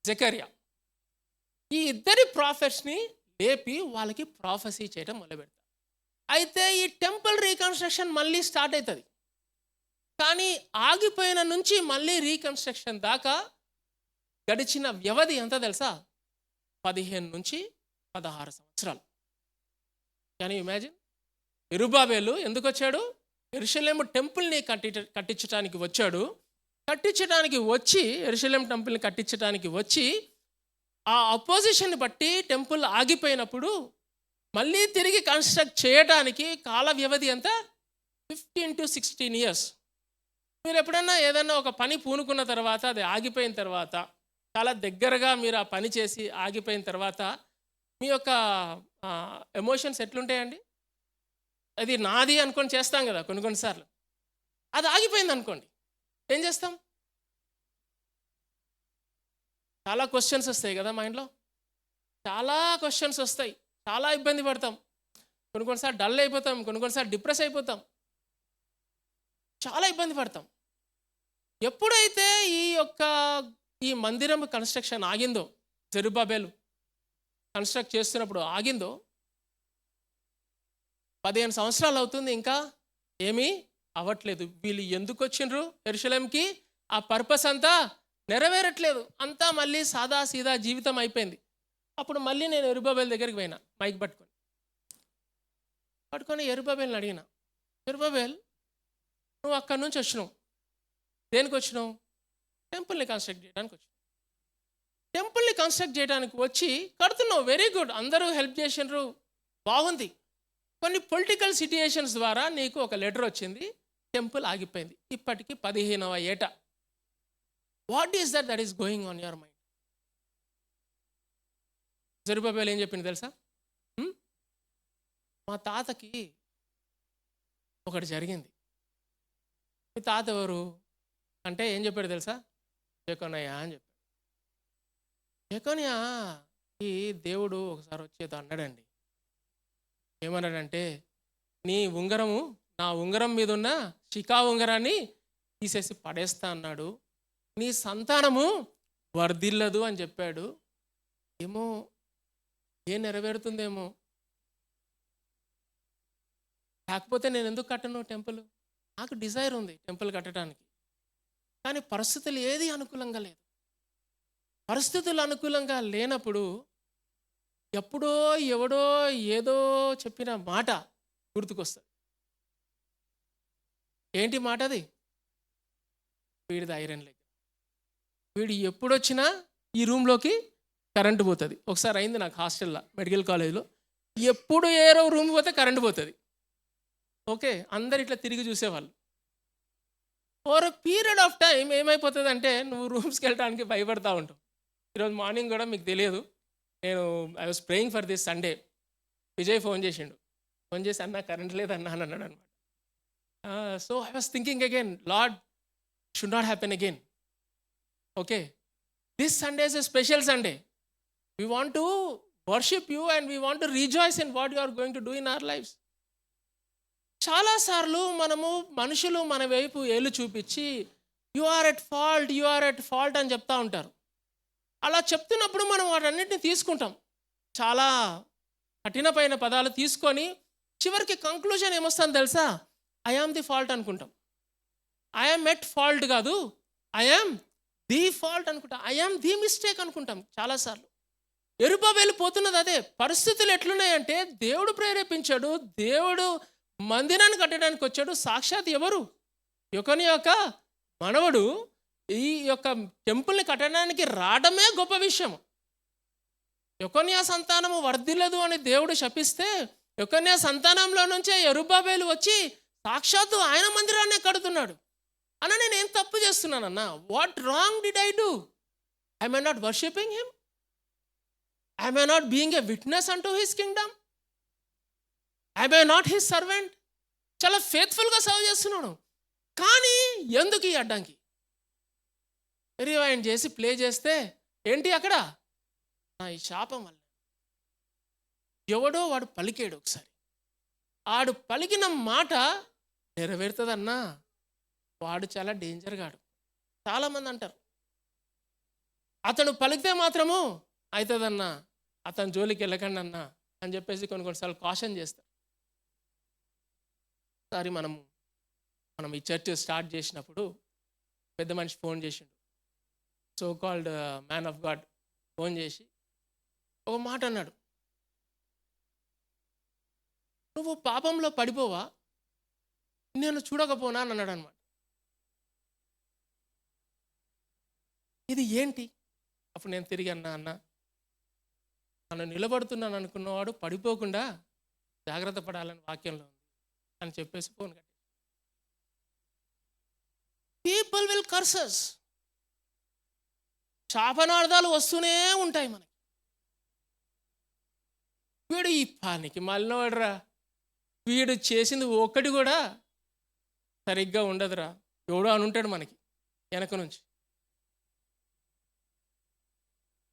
జకర్యా. ఈ ఇద్దరి ప్రాఫెట్స్ని లేపి వాళ్ళకి ప్రాఫెసీ చేయడం మొదలుపెడతారు. అయితే ఈ టెంపుల్ రీకన్స్ట్రక్షన్ మళ్ళీ స్టార్ట్ అవుతుంది. కానీ ఆగిపోయిన నుంచి మళ్ళీ రీకన్స్ట్రక్షన్ దాకా గడిచిన వ్యవధి ఎంత తెలుసా? 15 నుంచి 16 సంవత్సరాలు. Can you imagine? జెరుబ్బాబెలు ఎందుకు వచ్చాడు? యెరూషలేము టెంపుల్ని కట్టించడానికి వచ్చాడు. యెరూషలేం టెంపుల్ని కట్టించడానికి వచ్చి ఆ అపోజిషన్ బట్టి టెంపుల్ ఆగిపోయినప్పుడు మళ్ళీ తిరిగి కన్స్ట్రక్ట్ చేయడానికి కాల వ్యవధి ఎంత? 15 to 16 years. మీరు ఎప్పుడన్నా ఏదన్నా ఒక పని పూనుకున్న తర్వాత అది ఆగిపోయిన తర్వాత చాలా దగ్గరగా మీరు ఆ పని చేసి ఆగిపోయిన తర్వాత మీ యొక్క ఎమోషన్స్ ఎట్లుంటాయండి? అది నాది అనుకొని చేస్తాం కదా కొన్నిసార్లు. అది ఆగిపోయింది అనుకోండి, ఏం చేస్తాం? చాలా క్వశ్చన్స్ వస్తాయి కదా మైండ్లో, చాలా క్వశ్చన్స్ వస్తాయి, చాలా ఇబ్బంది పడతాం, కొన్నిసార్లు డల్ అయిపోతాం, కొన్నిసార్లు డిప్రెస్ అయిపోతాం, చాలా ఇబ్బంది పడతాం. ఎప్పుడైతే ఈ మందిరం కన్స్ట్రక్షన్ ఆగిందో, జెరుబ్బాబెలు కన్స్ట్రక్ట్ చేస్తున్నప్పుడు ఆగిందో, 15 సంవత్సరాలు అవుతుంది, ఇంకా ఏమీ అవ్వట్లేదు. వీళ్ళు ఎందుకు వచ్చిండ్రు యెరూషలేంకి? ఆ పర్పస్ అంతా నెరవేరట్లేదు, అంతా మళ్ళీ సాదా సీదా జీవితం అయిపోయింది. అప్పుడు మళ్ళీ నేను జెరుబ్బాబెలు దగ్గరికి పోయినా, మైక్ పట్టుకొని జెరుబ్బాబెల్ని అడిగిన, జెరుబ్బాబెల్ నువ్వు అక్కడి నుంచి వచ్చినావు, దేనికి వచ్చినావు? టెంపుల్ని కన్స్ట్రక్ట్ చేయడానికి వచ్చినావు. టెంపుల్ని కన్స్ట్రక్ట్ చేయడానికి వచ్చి కడుతున్నావు, వెరీ గుడ్, అందరూ హెల్ప్ చేసినారు, బాగుంది. కొన్ని పొలిటికల్ సిట్యుయేషన్స్ ద్వారా నీకు ఒక లెటర్ వచ్చింది, టెంపుల్ ఆగిపోయింది. ఇప్పటికి 15వ ఏట. What is that is going on your mind? జెరుబ్బాబెలు ఏం చెప్పింది తెలుసా? మా తాతకి ఒకటి జరిగింది. మీ తాత ఎవరు అంటే ఏం చెప్పాడు తెలుసా? జెకన్యా అని చెప్పాడు. జెకన్యా ఈ దేవుడు ఒకసారి వచ్చేది అన్నాడండి. ఏమన్నాడంటే, నీ ఉంగరము నా ఉంగరం మీద ఉన్న శిఖా ఉంగరాన్ని తీసేసి పడేస్తా అన్నాడు, నీ సంతానము వర్ధిల్లదు అని చెప్పాడు. ఏమో ఏం నెరవేరుతుందేమో, కాకపోతే నేను ఎందుకు కట్టను టెంపుల్? నాకు డిజైర్ ఉంది టెంపుల్ కట్టడానికి, కానీ పరిస్థితులు ఏది అనుకూలంగా లేదు. పరిస్థితులు అనుకూలంగా లేనప్పుడు ఎప్పుడో ఎవడో ఏదో చెప్పిన మాట గుర్తుకొస్తుంది. ఏంటి మాట అది? వీడిది ఐరన్ లెగ్, వీడు ఎప్పుడొచ్చినా ఈ రూమ్లోకి కరెంటు పోతుంది. ఒకసారి అయింది నాకు హాస్టల్లో, మెడికల్ కాలేజ్లో. ఎప్పుడు ఏరో రూమ్ పోతే కరెంటు పోతుంది. ఓకే, అందరు ఇట్లా తిరిగి చూసేవాళ్ళు. ఫర్ పీరియడ్ ఆఫ్ టైం ఏమైపోతుంది అంటే నువ్వు రూమ్స్కి వెళ్ళడానికి భయపడతా ఉంటావు. ఈరోజు మార్నింగ్ కూడా మీకు తెలియదు, నేను I was praying for this Sunday. Vijay phone చేసిండు, ఫోన్ చేసి అన్నా కరెంట్ లేదన్నా అని అన్నాడు అనమాట. So I was thinking again, Lord should not happen again. Okay, this Sunday is a special Sunday. We want to worship you and we want to rejoice in what you are going to do in our lives. చాలాసార్లు మనుషులు మన వైపు ఏళ్ళు చూపించి you are at fault అని చెప్తా ఉంటారు. అలా చెప్తున్నప్పుడు మనం వాటన్నిటిని తీసుకుంటాం, చాలా కఠినమైన పదాలు తీసుకొని చివరికి కంక్లూజన్ ఏమొస్తుందో తెలుసా? ఐ ఆమ్ ది ఫాల్ట్ అనుకుంటాం. ఐ ఆమ్ ఎట్ ఫాల్ట్ కాదు, ఐ ఆమ్ ది ఫాల్ట్ అనుకుంటాం. ఐ ఆమ్ ది మిస్టేక్ అనుకుంటాం చాలాసార్లు. యెరుబ్బయలు పోతున్నది అదే. పరిస్థితులు ఎట్లున్నాయంటే దేవుడు ప్రేరేపించాడు, దేవుడు మందిరాన్ని కట్టడానికి వచ్చాడు. సాక్షాత్ ఎవరు? యొకని యొక్క మనవడు ఈ యొక్క టెంపుల్ని కట్టడానికి రావడమే గొప్ప విషయం. యొకన్యా సంతానము వర్ధిల్లదు అని దేవుడు శపిస్తే యొకన్యా సంతానంలో నుంచే యెరుబ్బయలు వచ్చి సాక్షాత్తు ఆయన మందిరాన్నే కడుతున్నాడు. అన్న నేను ఏం తప్పు చేస్తున్నానన్నా? What wrong did I do? I may not worshipping him? I may not being a witness అంటూ his kingdom? I may not his servant? చాలా ఫేత్ఫుల్గా సర్వ్ చేస్తున్నాడు, కానీ ఎందుకు ఈ అడ్డంకి? రివైండ్ చేసి ప్లే చేస్తే ఏంటి అక్కడ? ఈ శాపం వల్ల ఎవడో వాడు పలికాడు ఒకసారి. ఆడు పలికిన మాట నెరవేరుతుందన్నా, వాడు చాలా డేంజర్ గాడు. చాలామంది అంటారు అతడు పలికితే మాత్రము అవుతుందన్నా, అతని జోలికి వెళ్ళకండి అన్నా అని చెప్పేసి కొన్నిసార్లు కాషన్ చేస్తారు. ఒకసారి మనం ఈ చర్చ్ స్టార్ట్ చేసినప్పుడు పెద్ద మనిషి ఫోన్ చేసిండు, so called man of God phone చేసి ఒక మాట అన్నాడు, నువ్వు పాపంలో పడిపోవా, నేను చూడకపోనా అని అన్నాడు అనమాట. ఇది ఏంటి? అప్పుడు నేను తిరిగి అన్న నన్ను నిలబడుతున్నాను అనుకున్నవాడు పడిపోకుండా జాగ్రత్త పడాలని వాక్యంలో ఉంది అని చెప్పేసి ఫోన్ కట్టి. పీపుల్ విల్ కర్సెస్, శాపనార్థాలు వస్తూనే ఉంటాయి మనకి. వీడు ఈ పానికి మళ్ళీనోడరా, వీడు చేసింది ఒక్కటి కూడా సరిగ్గా ఉండదురా, ఎవడో అని ఉంటాడు మనకి వెనక నుంచి.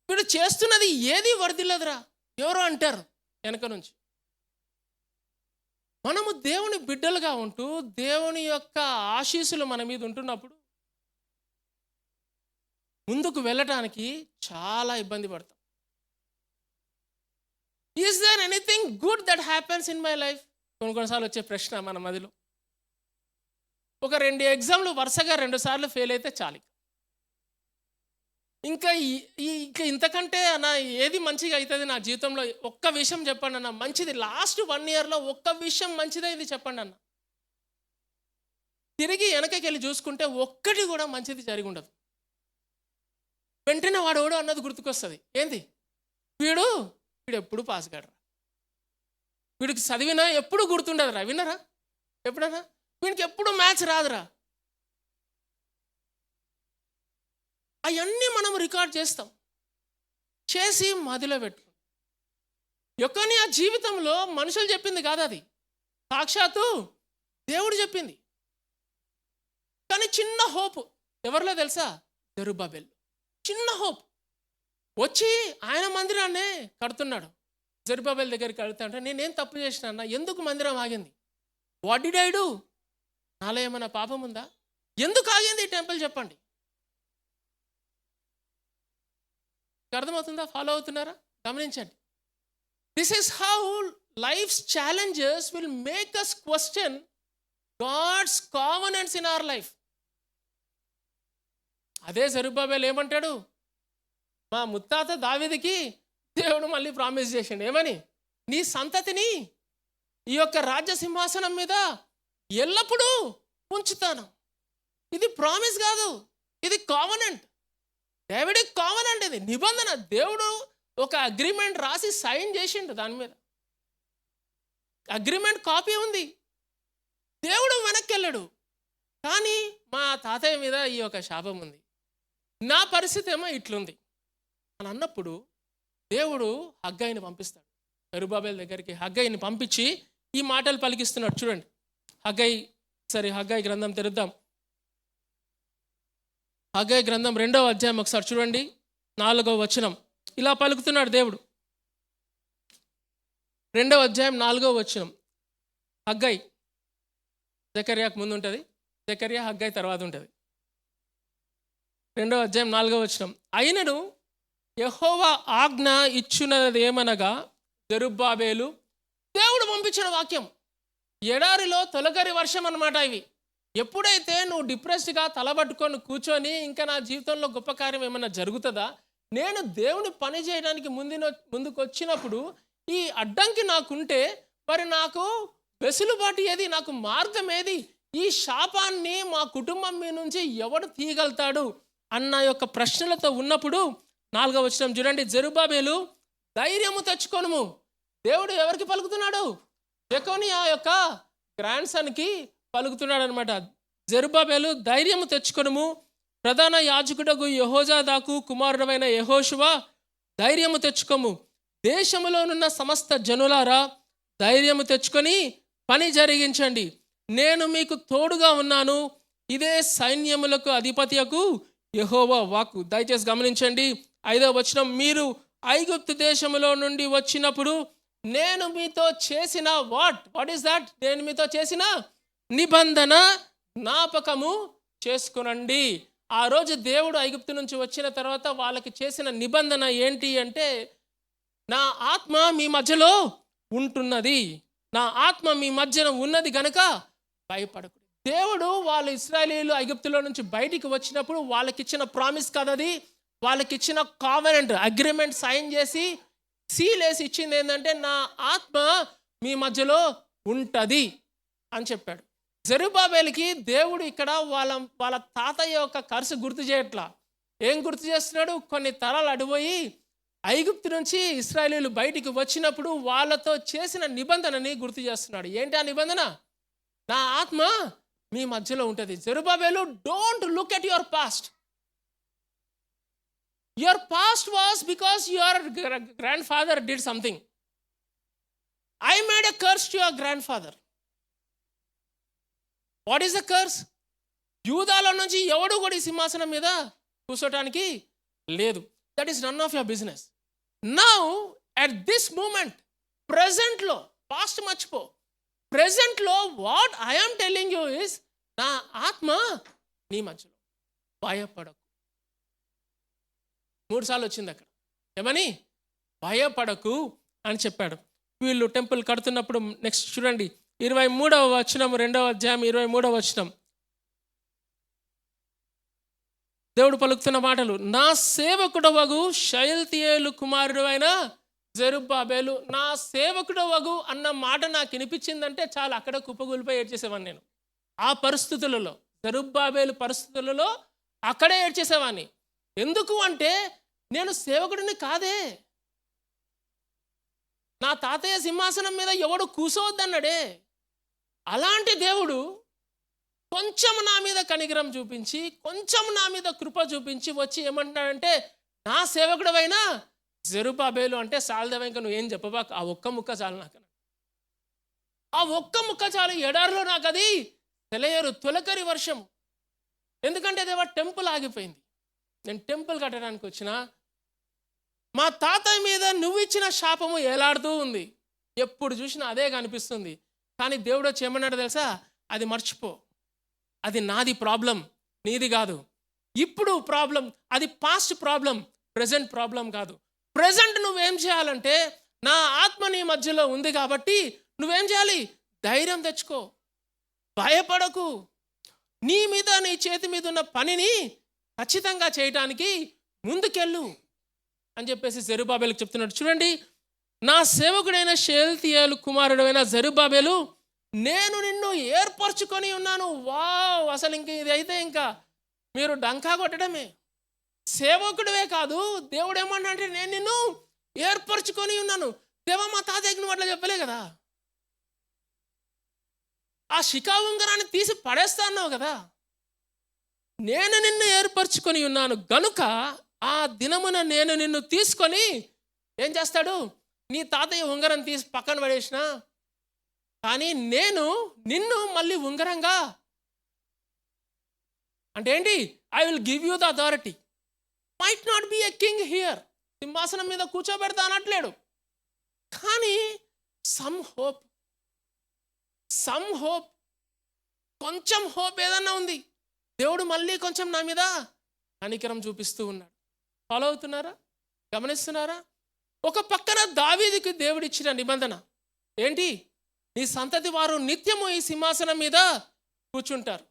వీడు చేస్తున్నది ఏది వర్ధిల్లదురా, ఎవరో అంటారు వెనక నుంచి. మనము దేవుని బిడ్డలుగా ఉంటూ దేవుని యొక్క ఆశీస్సులు మన మీద ఉంటున్నప్పుడు ముందుకు వెళ్ళటానికి చాలా ఇబ్బంది పడతాం. Is there anything good that happens in my life? కొన్నిసార్లు వచ్చే ప్రశ్న మన మదిలో. ఒక 2 ఎగ్జామ్లు వరుసగా 2 సార్లు ఫెయిల్ అయితే చాలు. ఇంకా ఇంతకంటే అన్న ఏది మంచిగా అవుతుంది నా జీవితంలో? ఒక్క విషయం చెప్పండి అన్న, మంచిది లాస్ట్ 1 ఇయర్లో ఒక్క విషయం మంచిదైంది చెప్పండి అన్న. తిరిగి వెనకకి వెళ్ళి చూసుకుంటే ఒక్కటి కూడా మంచిది జరిగి ఉండదు. వెంటనే వాడు అన్నది గుర్తుకొస్తుంది. ఏంది? వీడు ఎప్పుడు పాస్ కాడరా, వీడికి చదివినా ఎప్పుడు గుర్తుండదురా. విన్నరా ఎప్పుడన్నా? వీడికి ఎప్పుడు మ్యాథ్స్ రాదురా. అవన్నీ మనం రికార్డ్ చేస్తాం, చేసి మదిలో పెట్టుకుంటాం. యొకన్యా జీవితంలో మనుషులు చెప్పింది కాదు, అది సాక్షాత్తు దేవుడు చెప్పింది. కానీ చిన్న హోప్ ఎవరిలో తెలుసా? జెరుబ్బయలు. చిన్న హోప్ వచ్చి ఆయన మందిరాన్నే కడుతున్నాడు. జెరుబ్బయలు దగ్గరికి కడుతుంటే నేనేం తప్పు చేసిన అన్న? ఎందుకు మందిరం ఆగింది? What did I do? నాలో ఏమైనా పాపం ఉందా? ఎందుకు ఆగింది ఈ టెంపుల్ చెప్పండి. అర్థమవుతుందా? ఫాలో అవుతున్నారా? గమనించండి. This is how life's challenges will make us question God's covenants in our life. అదే జెరుబ్బయలు ఏమంటాడు? మా ముత్తాత దావీదుకి దేవుడు మళ్ళీ ప్రామిస్ చేసిండు. ఏమని? నీ సంతతిని ఈ యొక్క రాజ్య సింహాసనం మీద ఎల్లప్పుడూ ఉంచుతాను. ఇది ప్రామిస్ కాదు, ఇది కావనెంట్. డేవిడ్కి కావనెంట్, ఇది నిబంధన. దేవుడు ఒక అగ్రిమెంట్ రాసి సైన్ చేసిండు, దాని మీద అగ్రిమెంట్ కాపీ ఉంది. దేవుడు వెనక్కి వెళ్ళాడు. కానీ మా తాతయ్య మీద ఈ యొక్క శాపం ఉంది, నా పరిస్థితి ఏమో ఇట్లుంది అని అన్నప్పుడు దేవుడు హగ్గయిని పంపిస్తాడు యెరుబ్బయలు దగ్గరికి. హగ్గయిని పంపించి ఈ మాటలు పలికిస్తున్నాడు. చూడండి హగ్గయి, సరే హగ్గయి గ్రంథం తెరుద్దాం. హగ్గయి గ్రంథం 2వ అధ్యాయం ఒకసారి చూడండి, 4వ వచనం. ఇలా పలుకుతున్నాడు దేవుడు. 2వ అధ్యాయం 4వ వచనం. హగ్గయి జకర్యాకు ముందు ఉంటుంది, జకర్యా హగ్గయి తర్వాత ఉంటుంది. 2వ అధ్యాయం 4వ వచనం. అయినను యెహోవా ఆజ్ఞ ఇచ్చున్నదేమనగా జెరుబ్బాబేలు. దేవుడు పంపించిన వాక్యం, ఎడారిలో తొలకరి వర్షం అన్నమాట ఇవి. ఎప్పుడైతే నువ్వు డిప్రెస్డ్గా తలబట్టుకొని కూర్చొని ఇంకా నా జీవితంలో గొప్ప కార్యం ఏమన్నా జరుగుతుందా, నేను దేవుని పని చేయడానికి ముందుకు వచ్చినప్పుడు ఈ అడ్డంకి నాకుంటే మరి నాకు వెసులుబాటు ఏది, నాకు మార్గం ఏది, ఈ శాపాన్ని మా కుటుంబం మీ నుంచి ఎవడు తీయగలుగుతాడు అన్న యొక్క ప్రశ్నలతో ఉన్నప్పుడు 4వ వచనం చూడండి. జెరుబ్బాబేలు ధైర్యము తెచ్చుకొనుము. దేవుడు ఎవరికి పలుకుతున్నాడు? యెకొన్యా యొక్క గ్రాండ్ సన్కి పలుకుతున్నాడు అనమాట. జెరుబ్బాబేలు ధైర్యము తెచ్చుకొనుము, ప్రధాన యాజకుడగు యెహోజాదాకు కుమారుడైన యెహోషువ ధైర్యము తెచ్చుకోము, దేశములోనున్న సమస్త జనులారా ధైర్యము తెచ్చుకొని పని జరిగించండి, నేను మీకు తోడుగా ఉన్నాను, ఇదే సైన్యములకు అధిపతియకు యెహోవా వాక్కు. దయచేసి గమనించండి 5వ వచనం, మీరు ఐగుప్తు దేశములో నుండి వచ్చినప్పుడు నేను మీతో చేసిన వాట్ ఈస్ దట్, నేను మీతో చేసిన నిబంధన జ్ఞాపకము చేసుకునండి. ఆ రోజు దేవుడు ఐగుప్తు నుంచి వచ్చిన తర్వాత వాళ్ళకి చేసిన నిబంధన ఏంటి అంటే, నా ఆత్మ మీ మధ్యలో ఉంటున్నది, నా ఆత్మ మీ మధ్యన ఉన్నది గనక భయపడకు. దేవుడు వాళ్ళు ఇశ్రాయేలీయులు ఐగుప్తులో నుంచి బయటికి వచ్చినప్పుడు వాళ్ళకిచ్చిన ప్రామిస్ కదది, వాళ్ళకిచ్చిన కావెనెంట్ అగ్రిమెంట్ సైన్ చేసి సీల్ వేసి ఇచ్చింది ఏంటంటే, నా ఆత్మ మీ మధ్యలో ఉంటుంది అని చెప్పాడు. జెరుబ్బాబేలుకి దేవుడు ఇక్కడ వాళ్ళ తాతయ్య యొక్క కర్సు గుర్తు చేయట్లా. ఏం గుర్తు చేస్తున్నాడు? కొన్ని తరాలు అడిపోయి ఐగుప్తు నుంచి ఇశ్రాయేలీయులు బయటికి వచ్చినప్పుడు వాళ్ళతో చేసిన నిబంధనని గుర్తు చేస్తున్నాడు. ఏంటి ఆ నిబంధన? నా ఆత్మ మీ మధ్యలో ఉంటుంది. జెరుబ్బాబేలు, don't look at your past. Your past was because your grand father did something. I made a curse to your grand father. What is the curse? యూదాలో నుంచి ఎవడు కూడా ఈ సింహాసనం మీద కూర్చోటానికి లేదు. That is none of your business. Now at this moment, ప్రెజెంట్లో, పాస్ట్ మర్చిపో, ప్రెజెంట్లో what I'm telling you is, నా ఆత్మ నీ మధ్యలో, భయపడకు. 3 సార్లు వచ్చింది అక్కడ. ఏమని? భయపడకు అని చెప్పాడు. వీళ్ళు టెంపుల్ కడుతున్నప్పుడు నెక్స్ట్ చూడండి 23వ వచనం, 2వ అధ్యాయం 23వ వచనం, దేవుడు పలుకుతున్న మాటలు, నా సేవకుడవగు షయల్తీయేలు కుమారుడు అయిన జెరుబ్బాబేలు. నా సేవకుడవగు అన్న మాట నాకు వినిపించిందంటే చాలా, అక్కడ కుప్పగూలిపోయి ఏడ్చేసేవాడిని నేను. ఆ పరిస్థితులలో, జెరుబ్బాబేలు పరిస్థితులలో అక్కడే ఏడ్చేసేవాడిని. ఎందుకు అంటే నేను సేవకుడిని కాదే, నా తాతయ్య సింహాసనం మీద ఎవడు కూసోవద్దన్నాడే. అలాంటి దేవుడు కొంచెం నా మీద కనికరం చూపించి, కొంచెం నా మీద కృప చూపించి వచ్చి ఏమంటున్నాడంటే, నా సేవకుడవైనా జెరుబ్బాబేలు అంటే చాలదేవా, ఇంకా నువ్వేం చెప్పబాక, ఆ ఒక్క ముక్క చాలు నాకు, ఆ ఒక్క ముక్క చాలు. ఎడారిలో నాకు అది సెలయేరు, తొలకరి వర్షం. ఎందుకంటే దేవా టెంపుల్ ఆగిపోయింది, నేను టెంపుల్ కట్టడానికి వచ్చిన, మా తాతయ్య మీద నువ్వు ఇచ్చిన శాపము ఏలాడుతూ ఉంది, ఎప్పుడు చూసినా అదే కనిపిస్తుంది. కానీ దేవుడు వచ్చి ఏమన్నాడు తెలుసా? అది మర్చిపో, అది నాది ప్రాబ్లం, నీది కాదు. ఇప్పుడు ప్రాబ్లం అది పాస్ట్ ప్రాబ్లం, ప్రెజెంట్ ప్రాబ్లం కాదు. ప్రెజెంట్ నువ్వేం చేయాలంటే, నా ఆత్మ నీ మధ్యలో ఉంది కాబట్టి నువ్వేం చేయాలి? ధైర్యం తెచ్చుకో, భయపడకు, నీ మీద, నీ చేతి మీద ఉన్న పనిని ఖచ్చితంగా చేయటానికి ముందుకెళ్ళు అని చెప్పేసి జెరుబ్బాబేలుకు చెప్తున్నాడు. చూడండి, నా సేవకుడైన షయల్తీయేలు కుమారుడైన జెరుబ్బాబేలు, నేను నిన్ను ఏర్పరచుకొని ఉన్నాను. వావ్, అసలు ఇంక ఇది అయితే ఇంకా మీరు డంకా కొట్టడమే. సేవకుడివే కాదు, దేవుడు ఏమన్నా అంటే, నేను నిన్ను ఏర్పరచుకొని ఉన్నాను. దేవా, మా తాతయ్యకి నువ్వు అట్లా చెప్పలే కదా, ఆ శిఖా ఉంగరాన్ని తీసి పడేస్తా అన్నావు కదా, నేను నిన్ను ఏర్పరచుకొని ఉన్నాను గనుక ఆ దినమున నేను నిన్ను తీసుకొని ఏం చేస్తాడు? నీ తాతయ్య ఉంగరం తీసి పక్కన పడేసిన, కానీ నేను నిన్ను మళ్ళీ ఉంగరంగా, అంటే ఏంటి? I will give you the authority. Might not be a king here, సింహాసనం మీద కూర్చోబెడతా అనట్లేడు, కానీ సమ్ హోప్, కొంచెం హోప్ ఏదన్నా ఉంది. దేవుడు మళ్ళీ కొంచెం నా మీద కనికరం చూపిస్తూ ఉన్నాడు. ఫాలో అవుతున్నారా? గమనిస్తున్నారా? ఒక పక్కన దావీదుకి దేవుడిచ్చిన నిబంధన ఏంటి? నీ సంతతి వారు నిత్యము ఈ సింహాసనం మీద కూర్చుంటారు.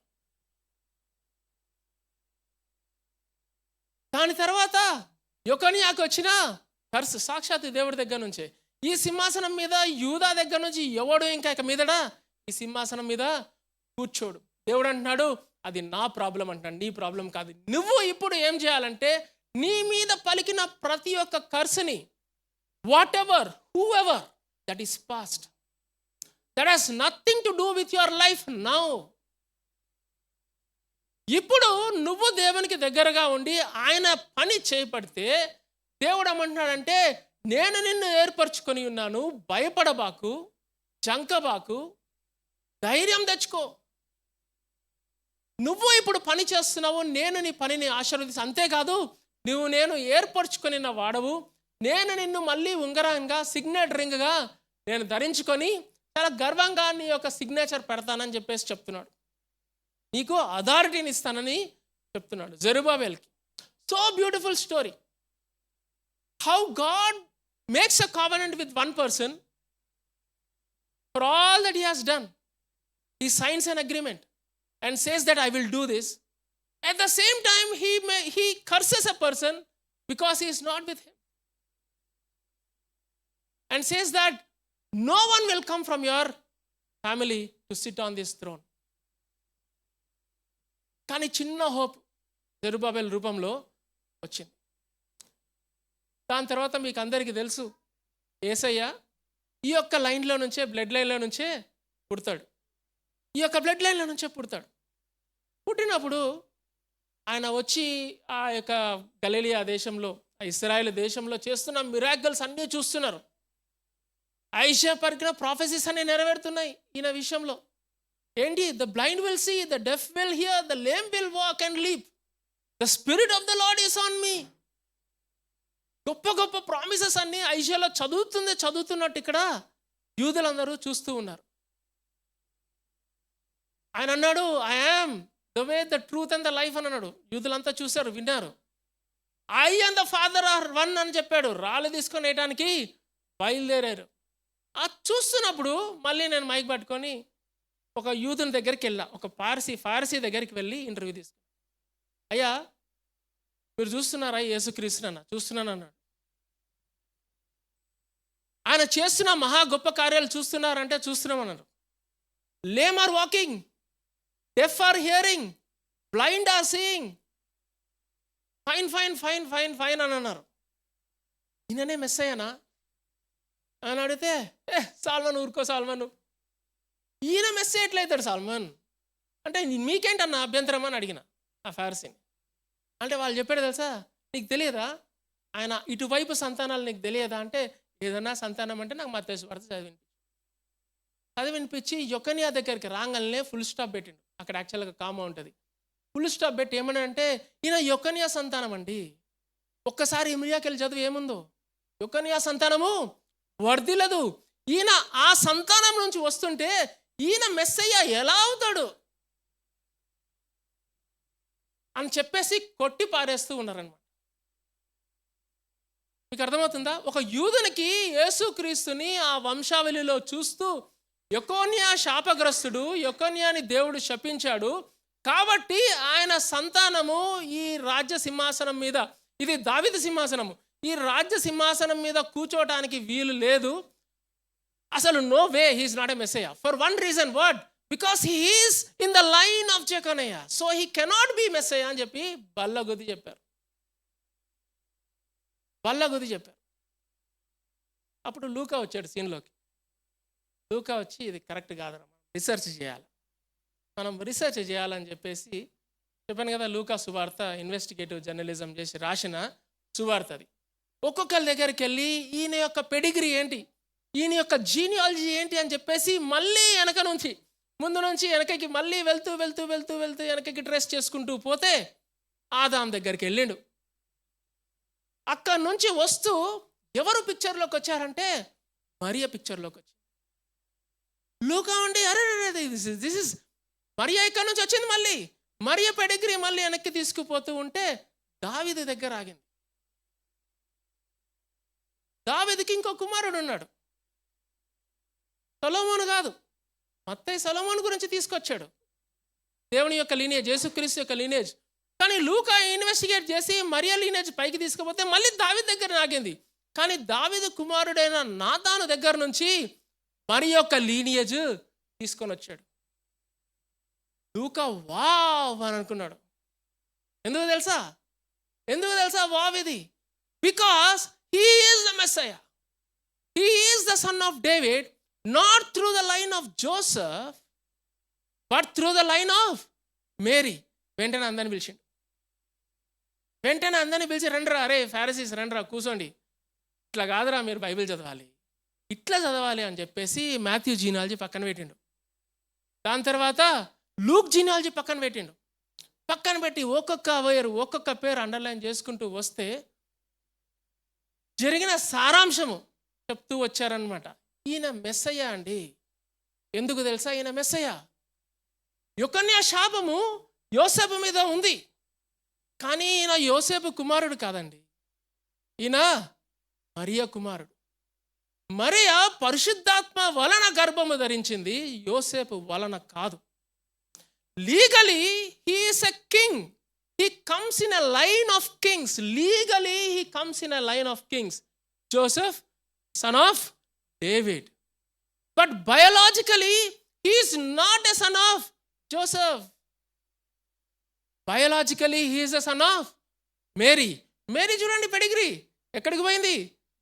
దాని తర్వాత యొకన్యాకు వచ్చిన కర్సు సాక్షాత్ దేవుడి దగ్గర నుంచే, ఈ సింహాసనం మీద యూదా దగ్గర నుంచి ఎవడు ఇంకా మీదడా ఈ సింహాసనం మీద కూర్చోడు. దేవుడు అంటున్నాడు, అది నా ప్రాబ్లం అంటున్నాడు, నీ ప్రాబ్లం కాదు. నువ్వు ఇప్పుడు ఏం చేయాలంటే నీ మీద పలికిన ప్రతి ఒక్క కర్సుని, whatever, whoever, that is past, that has nothing to do with your life now. ఇప్పుడు నువ్వు దేవునికి దగ్గరగా ఉండి ఆయన పని చేపడితే దేవుడు ఏమంటున్నాడంటే, నేను నిన్ను ఏర్పరచుకొని ఉన్నాను, భయపడబాకు, జంకబాకు, ధైర్యం తెచ్చుకో. నువ్వు ఇప్పుడు పని చేస్తున్నావు, నేను నీ పనిని ఆశీర్వదిస్తా. అంతేకాదు, నేను ఏర్పరచుకొని వాడవు, నేను నిన్ను మళ్ళీ ఉంగరంగా, సిగ్నేచర్ రింగ్గా నేను ధరించుకొని చాలా గర్వంగా నీ యొక్క సిగ్నేచర్ పెడతానని చెప్పేసి చెప్తున్నాడు. నీకు అథారిటీని ఇస్తానని చెప్తున్నాడు జెరుబాబెల్కి. So beautiful story, how God makes a covenant with one person for all that he has done. He signs an agreement and says that I will do this. At the same time, he curses a person because he is not with him, and says that no one will come from your family to sit on this throne. కానీ చిన్న hope Zerubbabel రూపంలో వచ్చింది. దాని తర్వాత మీకు అందరికీ తెలుసు, యేసయ్య ఈ యొక్క లైన్లో నుంచే, బ్లడ్ లైన్లో నుంచే పుడతాడు. ఈ యొక్క బ్లడ్ లైన్లో నుంచే పుడతాడు. పుట్టినప్పుడు ఆయన వచ్చి ఆ యొక్క గలిలయ దేశంలో, ఇశ్రాయేల్ దేశంలో చేస్తున్న మిరాకిల్స్ అన్నీ చూస్తున్నారు. ఐషియా పలికిన ప్రాఫెసీస్ అన్నీ నెరవేరుతున్నాయి ఈయన విషయంలో. ఏంటి? The blind will see, the deaf will hear, the lame will walk and leap, the spirit of the Lord is on me. గొప్ప గొప్ప ప్రామిసెస్ అన్నీ ఐషియాలో చదువుతున్నట్టు ఇక్కడ యూదులందరూ చూస్తూ ఉన్నారు. ఆయన అన్నాడు, I am the way, the truth and the life అని అన్నాడు. యూదులంతా చూశారు, విన్నారు. I and the Father are one అని చెప్పాడు. రాళ్ళు తీసుకొని వేయడానికి బయలుదేరారు. అది చూస్తున్నప్పుడు మళ్ళీ నేను మైక్ పట్టుకొని ఒక యూదుని దగ్గరికి వెళ్ళా, ఒక ఫారసీ దగ్గరికి వెళ్ళి ఇంటర్వ్యూ తీసుకున్నాను. అయ్యా, మీరు చూస్తున్నారా యేసుక్రీస్తుని? అన్న చూస్తున్నాను అన్నాడు. ఆయన చేస్తున్న మహా గొప్ప కార్యాలు చూస్తున్నారంటే చూస్తున్నామన్నారు. Lame are walking, deaf are hearing, blind are seeing, fine అని అన్నారు. ఈయననే మెస్సయ్యనా అని అడిగితే, సాల్మన్ ఊరుకో సాల్మన్, ఈయన మెస్సే ఎట్లయితాడు సాల్మన్ అంటే మీకేంటన్నా అభ్యంతరం అని అడిగిన ఆ ఫారసీని. అంటే వాళ్ళు చెప్పాడు, తెలుసా నీకు తెలియదా ఆయన ఇటువైపు సంతానాలు నీకు తెలియదా అంటే, ఏదన్నా సంతానం అంటే నాకు మత్తయి సువార్త చదివినిపించి యొకన్యా దగ్గరికి రాగానే ఫుల్ స్టాప్ పెట్టిండు. అక్కడ యాక్చువల్గా కామా ఉంటుంది. ఫుల్ స్టాప్ పెట్టి ఏమన్నా అంటే, ఈయన యొకన్యా సంతానం అండి. ఒక్కసారి ఇమ్రియాకెళ్ళి చదువు ఏముందో, యొకన్యా సంతానము వర్ధిల్లదు, ఈయన ఆ సంతానం నుంచి వస్తుంటే ఈయన మెస్సయ్య ఎలా అవుతాడు అని చెప్పేసి కొట్టి పారేస్తూ ఉన్నారనమాట. మీకు అర్థమవుతుందా? ఒక యూదునికి యేసుక్రీస్తుని ఆ వంశావళిలో చూస్తూ, యొకోన్యా శాపగ్రస్తుడు, యొకోన్యాని దేవుడు శపించాడు కాబట్టి ఆయన సంతానము ఈ రాజ్య సింహాసనం మీద, ఇది దావీదు సింహాసనము, ఈ రాజ్య సింహాసనం మీద కూర్చోవటానికి వీలు లేదు, అసలు no way, he is not a messiah. For one reason, what? Because he is in the line of Jeconiah, so he cannot be messiah అని చెప్పి బల్లగుద్ది చెప్పారు. అప్పుడు లూకా వచ్చాడు సీన్లోకి. లూకా వచ్చి, ఇది కరెక్ట్ కాదమ్మా, మనం రీసెర్చ్ చేయాలని చెప్పేసి చెప్పాను కదా. లూకా సువార్త ఇన్వెస్టిగేటివ్ జర్నలిజం చేసి రాసిన సువార్త అది. ఒక్కొక్కరి దగ్గరికి వెళ్ళి ఈయన యొక్క పెడిగ్రీ ఏంటి, ఈయన యొక్క జీనియాలజీ ఏంటి అని చెప్పేసి మళ్ళీ ముందు నుంచి వెనకకి మళ్ళీ వెళ్తూ వెనకకి ట్రేస్ చేసుకుంటూ పోతే ఆదాం దగ్గరికి వెళ్ళిండు. అక్కడి నుంచి వస్తూ ఎవరు పిక్చర్లోకి వచ్చారంటే మరియ పిక్చర్లోకి వచ్చి. లూకా ఉండి, అరే దిస్ ఇస్ మరియ ఇక్కడ నుంచి వచ్చింది. మళ్ళీ మరియ పెడిగ్రీ మళ్ళీ వెనక్కి తీసుకుపోతూ ఉంటే దావీదు దగ్గర ఆగింది. దావీదుకి ఇంకో కుమారుడు ఉన్నాడు, సొలొమోను కాదు. మత్తయి సొలొమోను గురించి తీసుకొచ్చాడు, దేవుని యొక్క లీనేజ్, యేసుక్రీస్తు యొక్క లీనేజ్. కానీ లూకా ఇన్వెస్టిగేట్ చేసి మరియ లీనేజ్ పైకి తీసుకుపోతే మళ్ళీ దావీదు దగ్గర ఆగింది. కానీ దావీదు కుమారుడైన నాతాను దగ్గర నుంచి మరి యొక్క లీనియేజ్ తీసుకొని వచ్చాడు. లూకా వావ్ అని అనుకున్నాడు. ఎందుకు తెలుసా వావ్ ఇది? Because he is the Messiah, he is the son of David, not through the line of Joseph but through the line of Mary. వెంటనే అందరిని పిలిచి రండిరా, అరే ఫారిసీస్ రండిరా, కూర్చోండి, ఇట్లా కాదురా మీరు బైబిల్ చదవాలి, ఇట్లా చదవాలి అని చెప్పేసి మాథ్యూ జీనాలజీ పక్కన పెట్టిండు. దాని తర్వాత లూక్ జీనాలజీ పక్కన పెట్టి ఒక్కొక్క పేరు అండర్లైన్ చేసుకుంటూ వస్తే జరిగిన సారాంశము చెప్తూ వచ్చారనమాట. ఈయన మెస్సయ్య అండి. ఎందుకు తెలుసా ఈయన మెస్సయ్య? యొకన్య శాపము యోసేపు మీద ఉంది, కానీ ఈయన యోసేపు కుమారుడు కాదండి, ఈయన మరియ కుమారుడు. మరియ పరిశుద్ధాత్మ వలన గర్భము ధరించింది, యోసేపు వలన కాదు. Legally he is a king, he comes in a line of kings. Legally he comes in a line of kings, Joseph son of David. But biologically he is not a son of Joseph. Biologically he is a son of Mary. Mary చూడండి pedigree ఎక్కడికి పోయింది?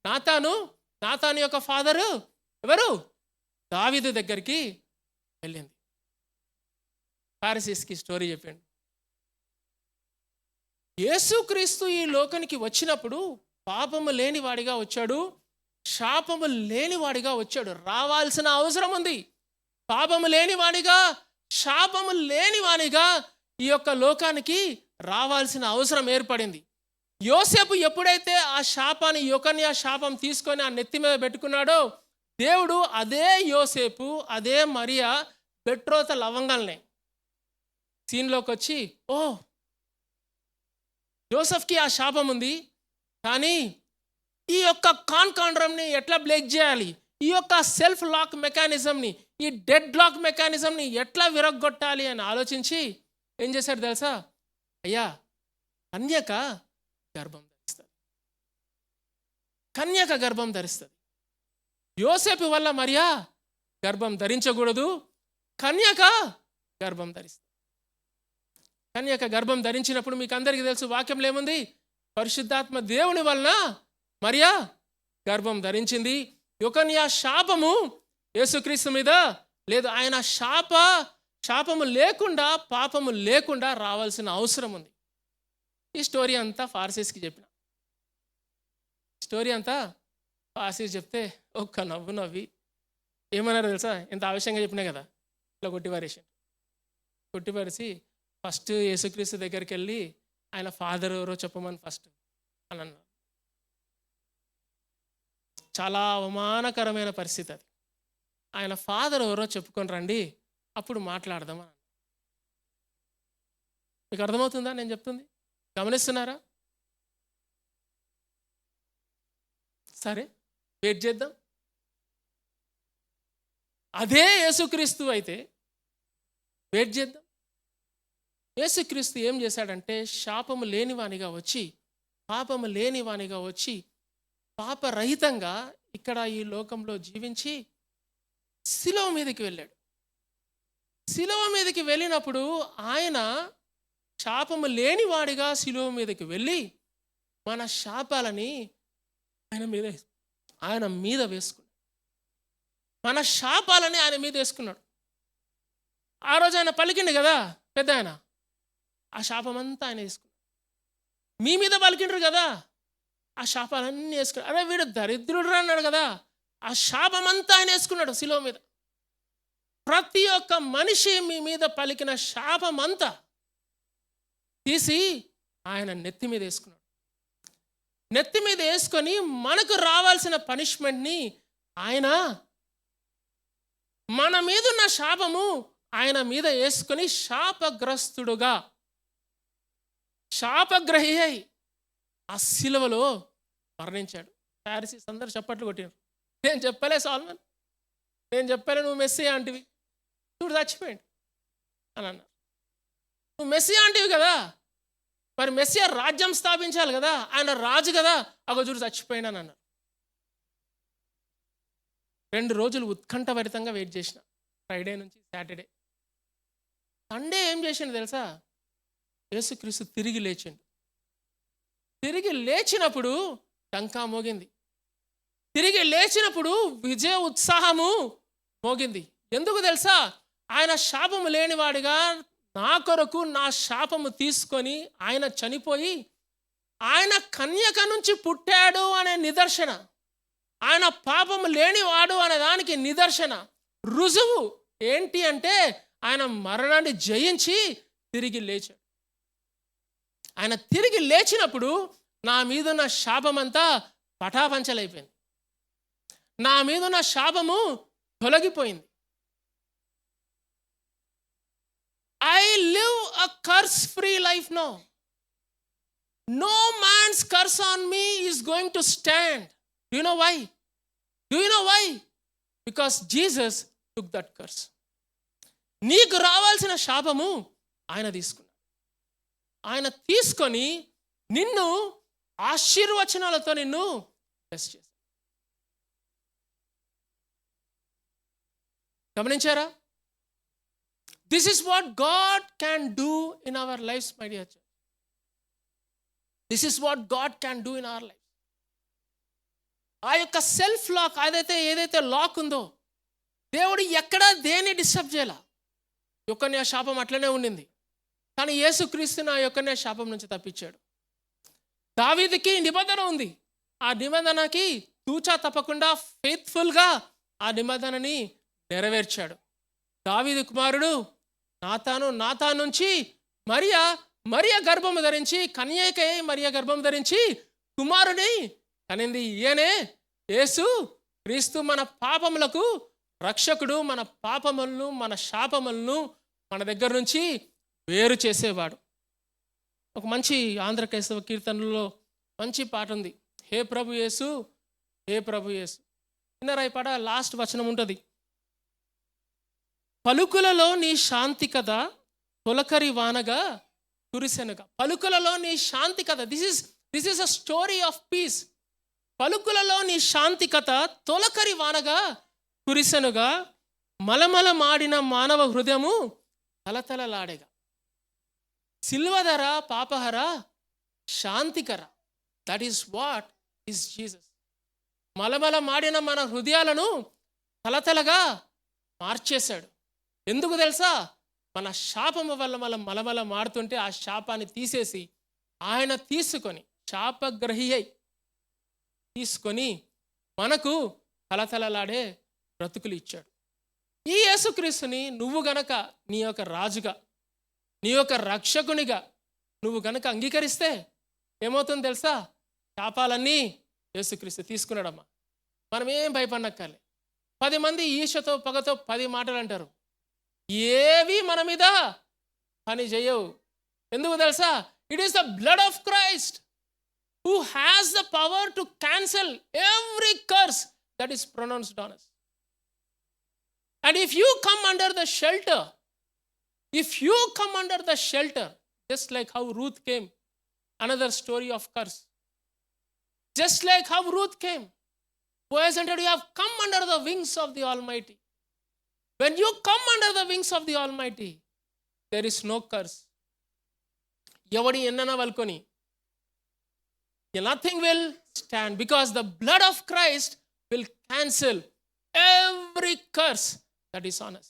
నాతాను యొక్క father ఎవరు? దావీదు దగ్గరికి వెళ్ళింది. ఫారిసీస్కి story చెప్పాడు. యేసుక్రీస్తు ఈ లోకానికి వచ్చినప్పుడు పాపము లేనివాడిగా వచ్చాడు, శాపము లేనివాడిగా వచ్చాడు. రావాల్సిన అవసరం ఉంది. పాపము లేనివాడిగా, శాపము లేనివాడిగా ఈ యొక్క లోకానికి రావాల్సిన అవసరం ఏర్పడింది. యోసేపు ఎప్పుడైతే ఆ శాపాన్ని, యొకన్య శాపం తీసుకొని ఆ నెత్తి మీద పెట్టుకున్నాడో, దేవుడు అదే యోసేపు, అదే మరియా బెట్రోత లవంగాల్ని సీన్లోకి వచ్చి, ఓ యోసెఫ్కి ఆ శాపం ఉంది, కానీ ఈ యొక్క కాండ్రమ్ని ఎట్లా బ్రేక్ చేయాలి, ఈ యొక్క సెల్ఫ్ లాక్ మెకానిజంని, ఈ డెడ్ లాక్ మెకానిజంని ఎట్లా విరగొట్టాలి అని ఆలోచించి ఏం చేశాడు తెలుసా? అయ్యా, కన్యక గర్భం ధరిస్తుంది. యోసేపు వల్ల మరియా గర్భం ధరించకూడదు, కన్యక గర్భం ధరిస్తుంది. కన్యక గర్భం ధరించినప్పుడు మీకు అందరికీ తెలుసు, వాక్యంలో ఏముంది? పరిశుద్ధాత్మ దేవుని వలన మరియా గర్భం ధరించింది. యొకన్య శాపము యేసుక్రీస్తు మీద లేదు. ఆయన శాపము లేకుండా, పాపము లేకుండా రావాల్సిన అవసరం ఉంది. ఈ స్టోరీ అంతా ఫార్సీస్కి చెప్పిన. స్టోరీ అంతా ఫార్సీస్ చెప్తే ఒక్క నవ్వి ఏమన్నారు తెలుసా? ఎంత ఆవేశంగా చెప్పినా కదా, ఇట్లా కొట్టిపారేసి ఫస్ట్ యేసుక్రీస్తు దగ్గరికి వెళ్ళి ఆయన ఫాదర్ ఎవరో చెప్పమని ఫస్ట్ అని అన్నారు. చాలా అవమానకరమైన పరిస్థితి అది. ఆయన ఫాదర్ ఎవరో చెప్పుకొని రండి, అప్పుడు మాట్లాడదామని. మీకు అర్థమవుతుందా నేను చెప్తుంది? గమనిస్తున్నారా? సరే, వెయిట్ చేద్దాం. అదే యేసుక్రీస్తు అయితే వెయిట్ చేద్దాం. యేసుక్రీస్తు ఏం చేశాడంటే, శాపము లేనివానిగా వచ్చి, పాపము లేనివానిగా వచ్చి, పాపరహితంగా ఇక్కడ ఈ లోకంలో జీవించి శిలువ మీదకి వెళ్ళాడు. శిలువ మీదకి వెళ్ళినప్పుడు ఆయన శాపము లేనివాడిగా శిలువ మీదకి వెళ్ళి మన శాపాలని ఆయన మీద వేసుకున్నాడు. మన శాపాలని ఆయన మీద వేసుకున్నాడు. ఆ రోజు ఆయన పలికిండు కదా పెద్ద ఆయన, ఆ శాపమంతా ఆయన వేసుకున్నాడు. మీ మీద పలికిండ్రు కదా, ఆ శాపాలన్నీ వేసుకున్నాడు. అరే వీడు దరిద్రుడు అన్నాడు కదా, ఆ శాపమంతా ఆయన వేసుకున్నాడు శిలువ మీద. ప్రతి ఒక్క మనిషి మీ మీద పలికిన శాపమంతా తీసి ఆయన నెత్తి మీద వేసుకున్నాడు. నెత్తి మీద వేసుకొని మనకు రావాల్సిన పనిష్మెంట్ని ఆయన, మన మీదున్న శాపము ఆయన మీద వేసుకొని శాపగ్రస్తుడుగా, శాపగ్రహి అయి ఆ శిలువలో మరణించాడు. ఫారిసీస్ అందరు చప్పట్లు కొట్టారు. నేను చెప్పలే సాల్మన్, నేను చెప్పలే నువ్వు మెస్సియా అంటివి, చూడు చచ్చిపోయాడు అని అన్నారు. నువ్వు మెస్సియా అంటివి కదా, మరి మెస్సియా రాజ్యం స్థాపించాలి కదా, ఆయన రాజు కదా, అగో చూడు చచ్చిపోయినాను అన్నారు. 2 రోజులు ఉత్కంఠభరితంగా వెయిట్ చేసిన, ఫ్రైడే నుంచి సాటర్డే. సండే ఏం చేసిండు తెలుసా? యేసుక్రీస్తు తిరిగి లేచిండు. తిరిగి లేచినప్పుడు టంకా మోగింది. తిరిగి లేచినప్పుడు విజయ ఉత్సాహము మోగింది. ఎందుకు తెలుసా? ఆయన శాపము లేనివాడిగా నా కొరకు నా శాపము తీసుకొని ఆయన చనిపోయి ఆయన కన్యక నుంచి పుట్టాడు అనే నిదర్శన, ఆయన పాపము లేనివాడు అనే దానికి నిదర్శన, రుజువు ఏంటి అంటే ఆయన మరణాన్ని జయించి తిరిగి లేచాడు. ఆయన తిరిగి లేచినప్పుడు నా మీదున్న శాపమంతా పటాపంచలైపోయింది. నా మీదున్న శాపము తొలగిపోయింది. I live a curse-free life now. No man's curse on me is going to stand. Do you know why? Do you know why? Because Jesus took that curse. నీకు రావాల్సిన శాపము ఆయన తీసుకున్నాడు. ఆయన తీసుకొని నిన్ను ఆశీర్వచనాలతో నిన్ను బ్లెస్ చేశాడు. గమనించారా? This is what God can do in our lives, my dear church. This is what God can do in our lives. ఆ యొక్క సెల్ఫ్ లాక్ ఏదైతే లాక్ ఉందో దేవుడు ఎక్కడా దేన్ని డిస్టర్బ్ చేయాల. యొక్కన్య శాపం అట్లనే ఉండింది, కానీ యేసుక్రీస్తుని ఆ యొక్కన్య శాపం నుంచి తప్పించాడు. దావీదుకి నిబంధన ఉంది, ఆ నిబంధనకి తూచా తప్పకుండా ఫెయిత్ఫుల్గా ఆ నిబంధనని నెరవేర్చాడు. దావీదు కుమారుడు నాతాను నుంచి మరియ గర్భము ధరించి, కన్యకై మరియ గర్భము ధరించి కుమారుని కనింది. ఈయనే యేసు క్రీస్తు, మన పాపములకు రక్షకుడు, మన పాపములను మన శాపములను మన దగ్గర నుంచి వేరు చేసేవాడు. ఒక మంచి ఆంధ్ర క్రైస్తవ కీర్తనలో మంచి పాట ఉంది, హే ప్రభు యేసు, హే ప్రభు యేసు. విన్నరా ఈ పాట? లాస్ట్ వచనం ఉంటుంది, పలుకులలో నీ శాంతి కథ తొలకరి వానగా కురిసెనుగా. పలుకులలో నీ శాంతి కథ, this is a story of peace. పలుకులలో నీ శాంతి కథ తొలకరి వానగా కురిసెనుగా, మలమల మాడిన మానవ హృదయము తలతలలాడేగా. సిల్వధర పాపహర శాంతికర, that is what is Jesus. మలమల మాడిన మన హృదయాలను తలతలగా మార్చేశాడు. ఎందుకు తెలుసా? మన శాపము వల్ల మనం మలమల మాడుతుంటే ఆ శాపాన్ని తీసేసి ఆయన తీసుకొని, శాపగ్రహి అయి తీసుకొని మనకు తలతలలాడే బ్రతుకులు ఇచ్చాడు. ఈ యేసుక్రీస్తుని నువ్వు గనక నీ యొక్క రాజుగా, నీ యొక్క రక్షకునిగా నువ్వు గనక అంగీకరిస్తే ఏమవుతుంది తెలుసా? శాపాలన్నీ యేసుక్రీస్తు తీసుకున్నాడమ్మా. మనం ఏం భయపడనక్కర్లే. 10 మంది ఈర్ష్యతో పగతో 10 మాటలు అంటారు, ఏవి మన మీద పని చేయవు. ఎందుకు తెలుసా? It is the blood of Christ who has the power to cancel every curse that is pronounced on us. And if you come under the shelter, just like how Ruth came, another story of curse. Just like how Ruth came, Boaz said, you have come under the wings of the Almighty. When you come under the wings of the Almighty, there is no curse. Yavadi ennana valkoni, nothing will stand, because the blood of Christ will cancel every curse that is on us.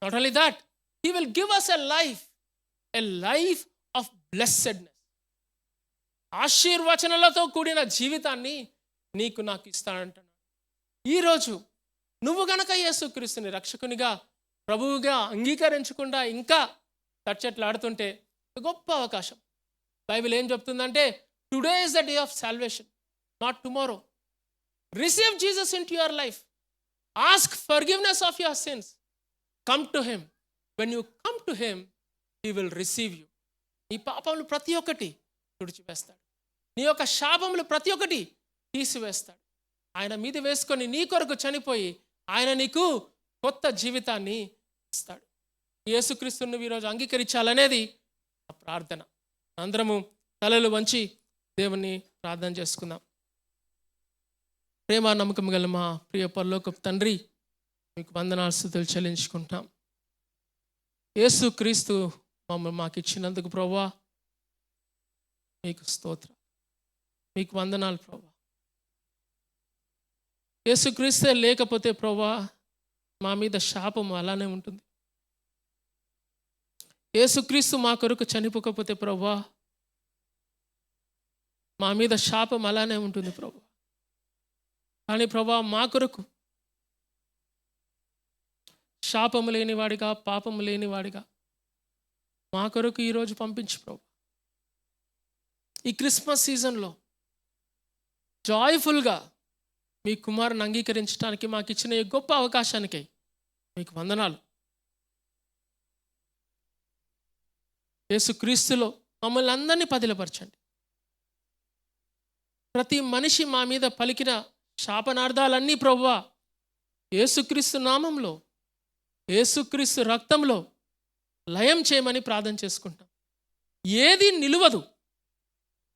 Not only that, he will give us a life of blessedness. ఆశీర్వచనాలతో కూడిన జీవితాన్ని నీకు నాకు ఇస్తానంటున్నాడు. ఈరోజు నువ్వు గనక యేసుక్రీస్తుని రక్షకునిగా ప్రభువుగా అంగీకరించకుండా ఇంకా తచ్చెట్లాడుతుంటే గొప్ప అవకాశం. బైబిల్ ఏం చెప్తుందంటే, today is the day of salvation, not tomorrow. Receive Jesus in to your life. Ask forgiveness of your sins. Come to him. When you come to him, he will receive you. నీ పాపములు ప్రతి ఒక్కటి తుడిచివేస్తాడు. నీ యొక్క శాపములు ప్రతి ఒక్కటి తీసివేస్తాడు. ఆయన మీద వేసుకొని నీ కొరకు చనిపోయి ఆయన నీకు కొత్త జీవితాన్ని ఇస్తాడు. యేసుక్రీస్తుని నువ్వు ఈరోజు అంగీకరించాలనేది ఆ ప్రార్థన. అందరము తలలు వంచి దేవుణ్ణి ప్రార్థన చేసుకుందాం. ప్రేమ నమ్మకం గల మా ప్రియ పరలోకపు తండ్రి, మీకు వందనాలు స్తుతులు చెల్లించుకుంటాం. యేసుక్రీస్తు మమ్మల్ని మాకు ఇచ్చినందుకు ప్రభువా మీకు స్తోత్రం, మీకు వందనాలు ప్రభువా. యేసుక్రీస్తే లేకపోతే ప్రభువా మా మీద శాపం అలానే ఉంటుంది. యేసుక్రీస్తు మా కొరకు చనిపోకపోతే ప్రభువా మా మీద శాపం అలానే ఉంటుంది ప్రభువా. కానీ ప్రభువా మా కొరకు శాపము లేనివాడిగా, పాపము లేనివాడిగా మా కొరకు ఈరోజు పంపించు ప్రభు. ఈ క్రిస్మస్ సీజన్లో జాయ్ఫుల్గా మీ కుమారుని అంగీకరించడానికి మాకు ఇచ్చిన ఈ గొప్ప అవకాశానికై మీకు వందనాలు. యేసుక్రీస్తులో మమ్మల్ని అందరినీ పదిలపరచండి. ప్రతి మనిషి మా మీద పలికిన శాపనార్థాలన్నీ ప్రభువా యేసుక్రీస్తు నామంలో, యేసుక్రీస్తు రక్తంలో లయం చేయమని ప్రార్థన చేసుకుంటాం. ఏది నిలవదు,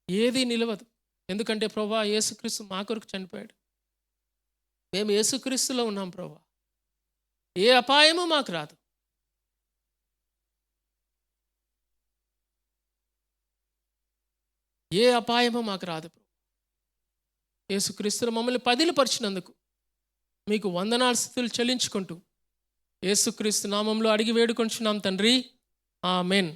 ఏది నిలవదు. ఎందుకంటే ప్రభువా యేసుక్రీస్తు మా కొరకు చనిపోయాడు. మేము యేసుక్రీస్తులో ఉన్నాం ప్రభువా. ఏ అపాయము మాకు రాదు. ఏ అపాయము మాకు రాదు. యేసుక్రీస్తులో మమ్మల్ని పదిలపరిచినందుకు మీకు వందనాలు స్తుతులు చెల్లించుకుంటూ యేసుక్రీస్తు నామంలో అడిగి వేడుకొంచున్నాం తండ్రి, ఆమేన్.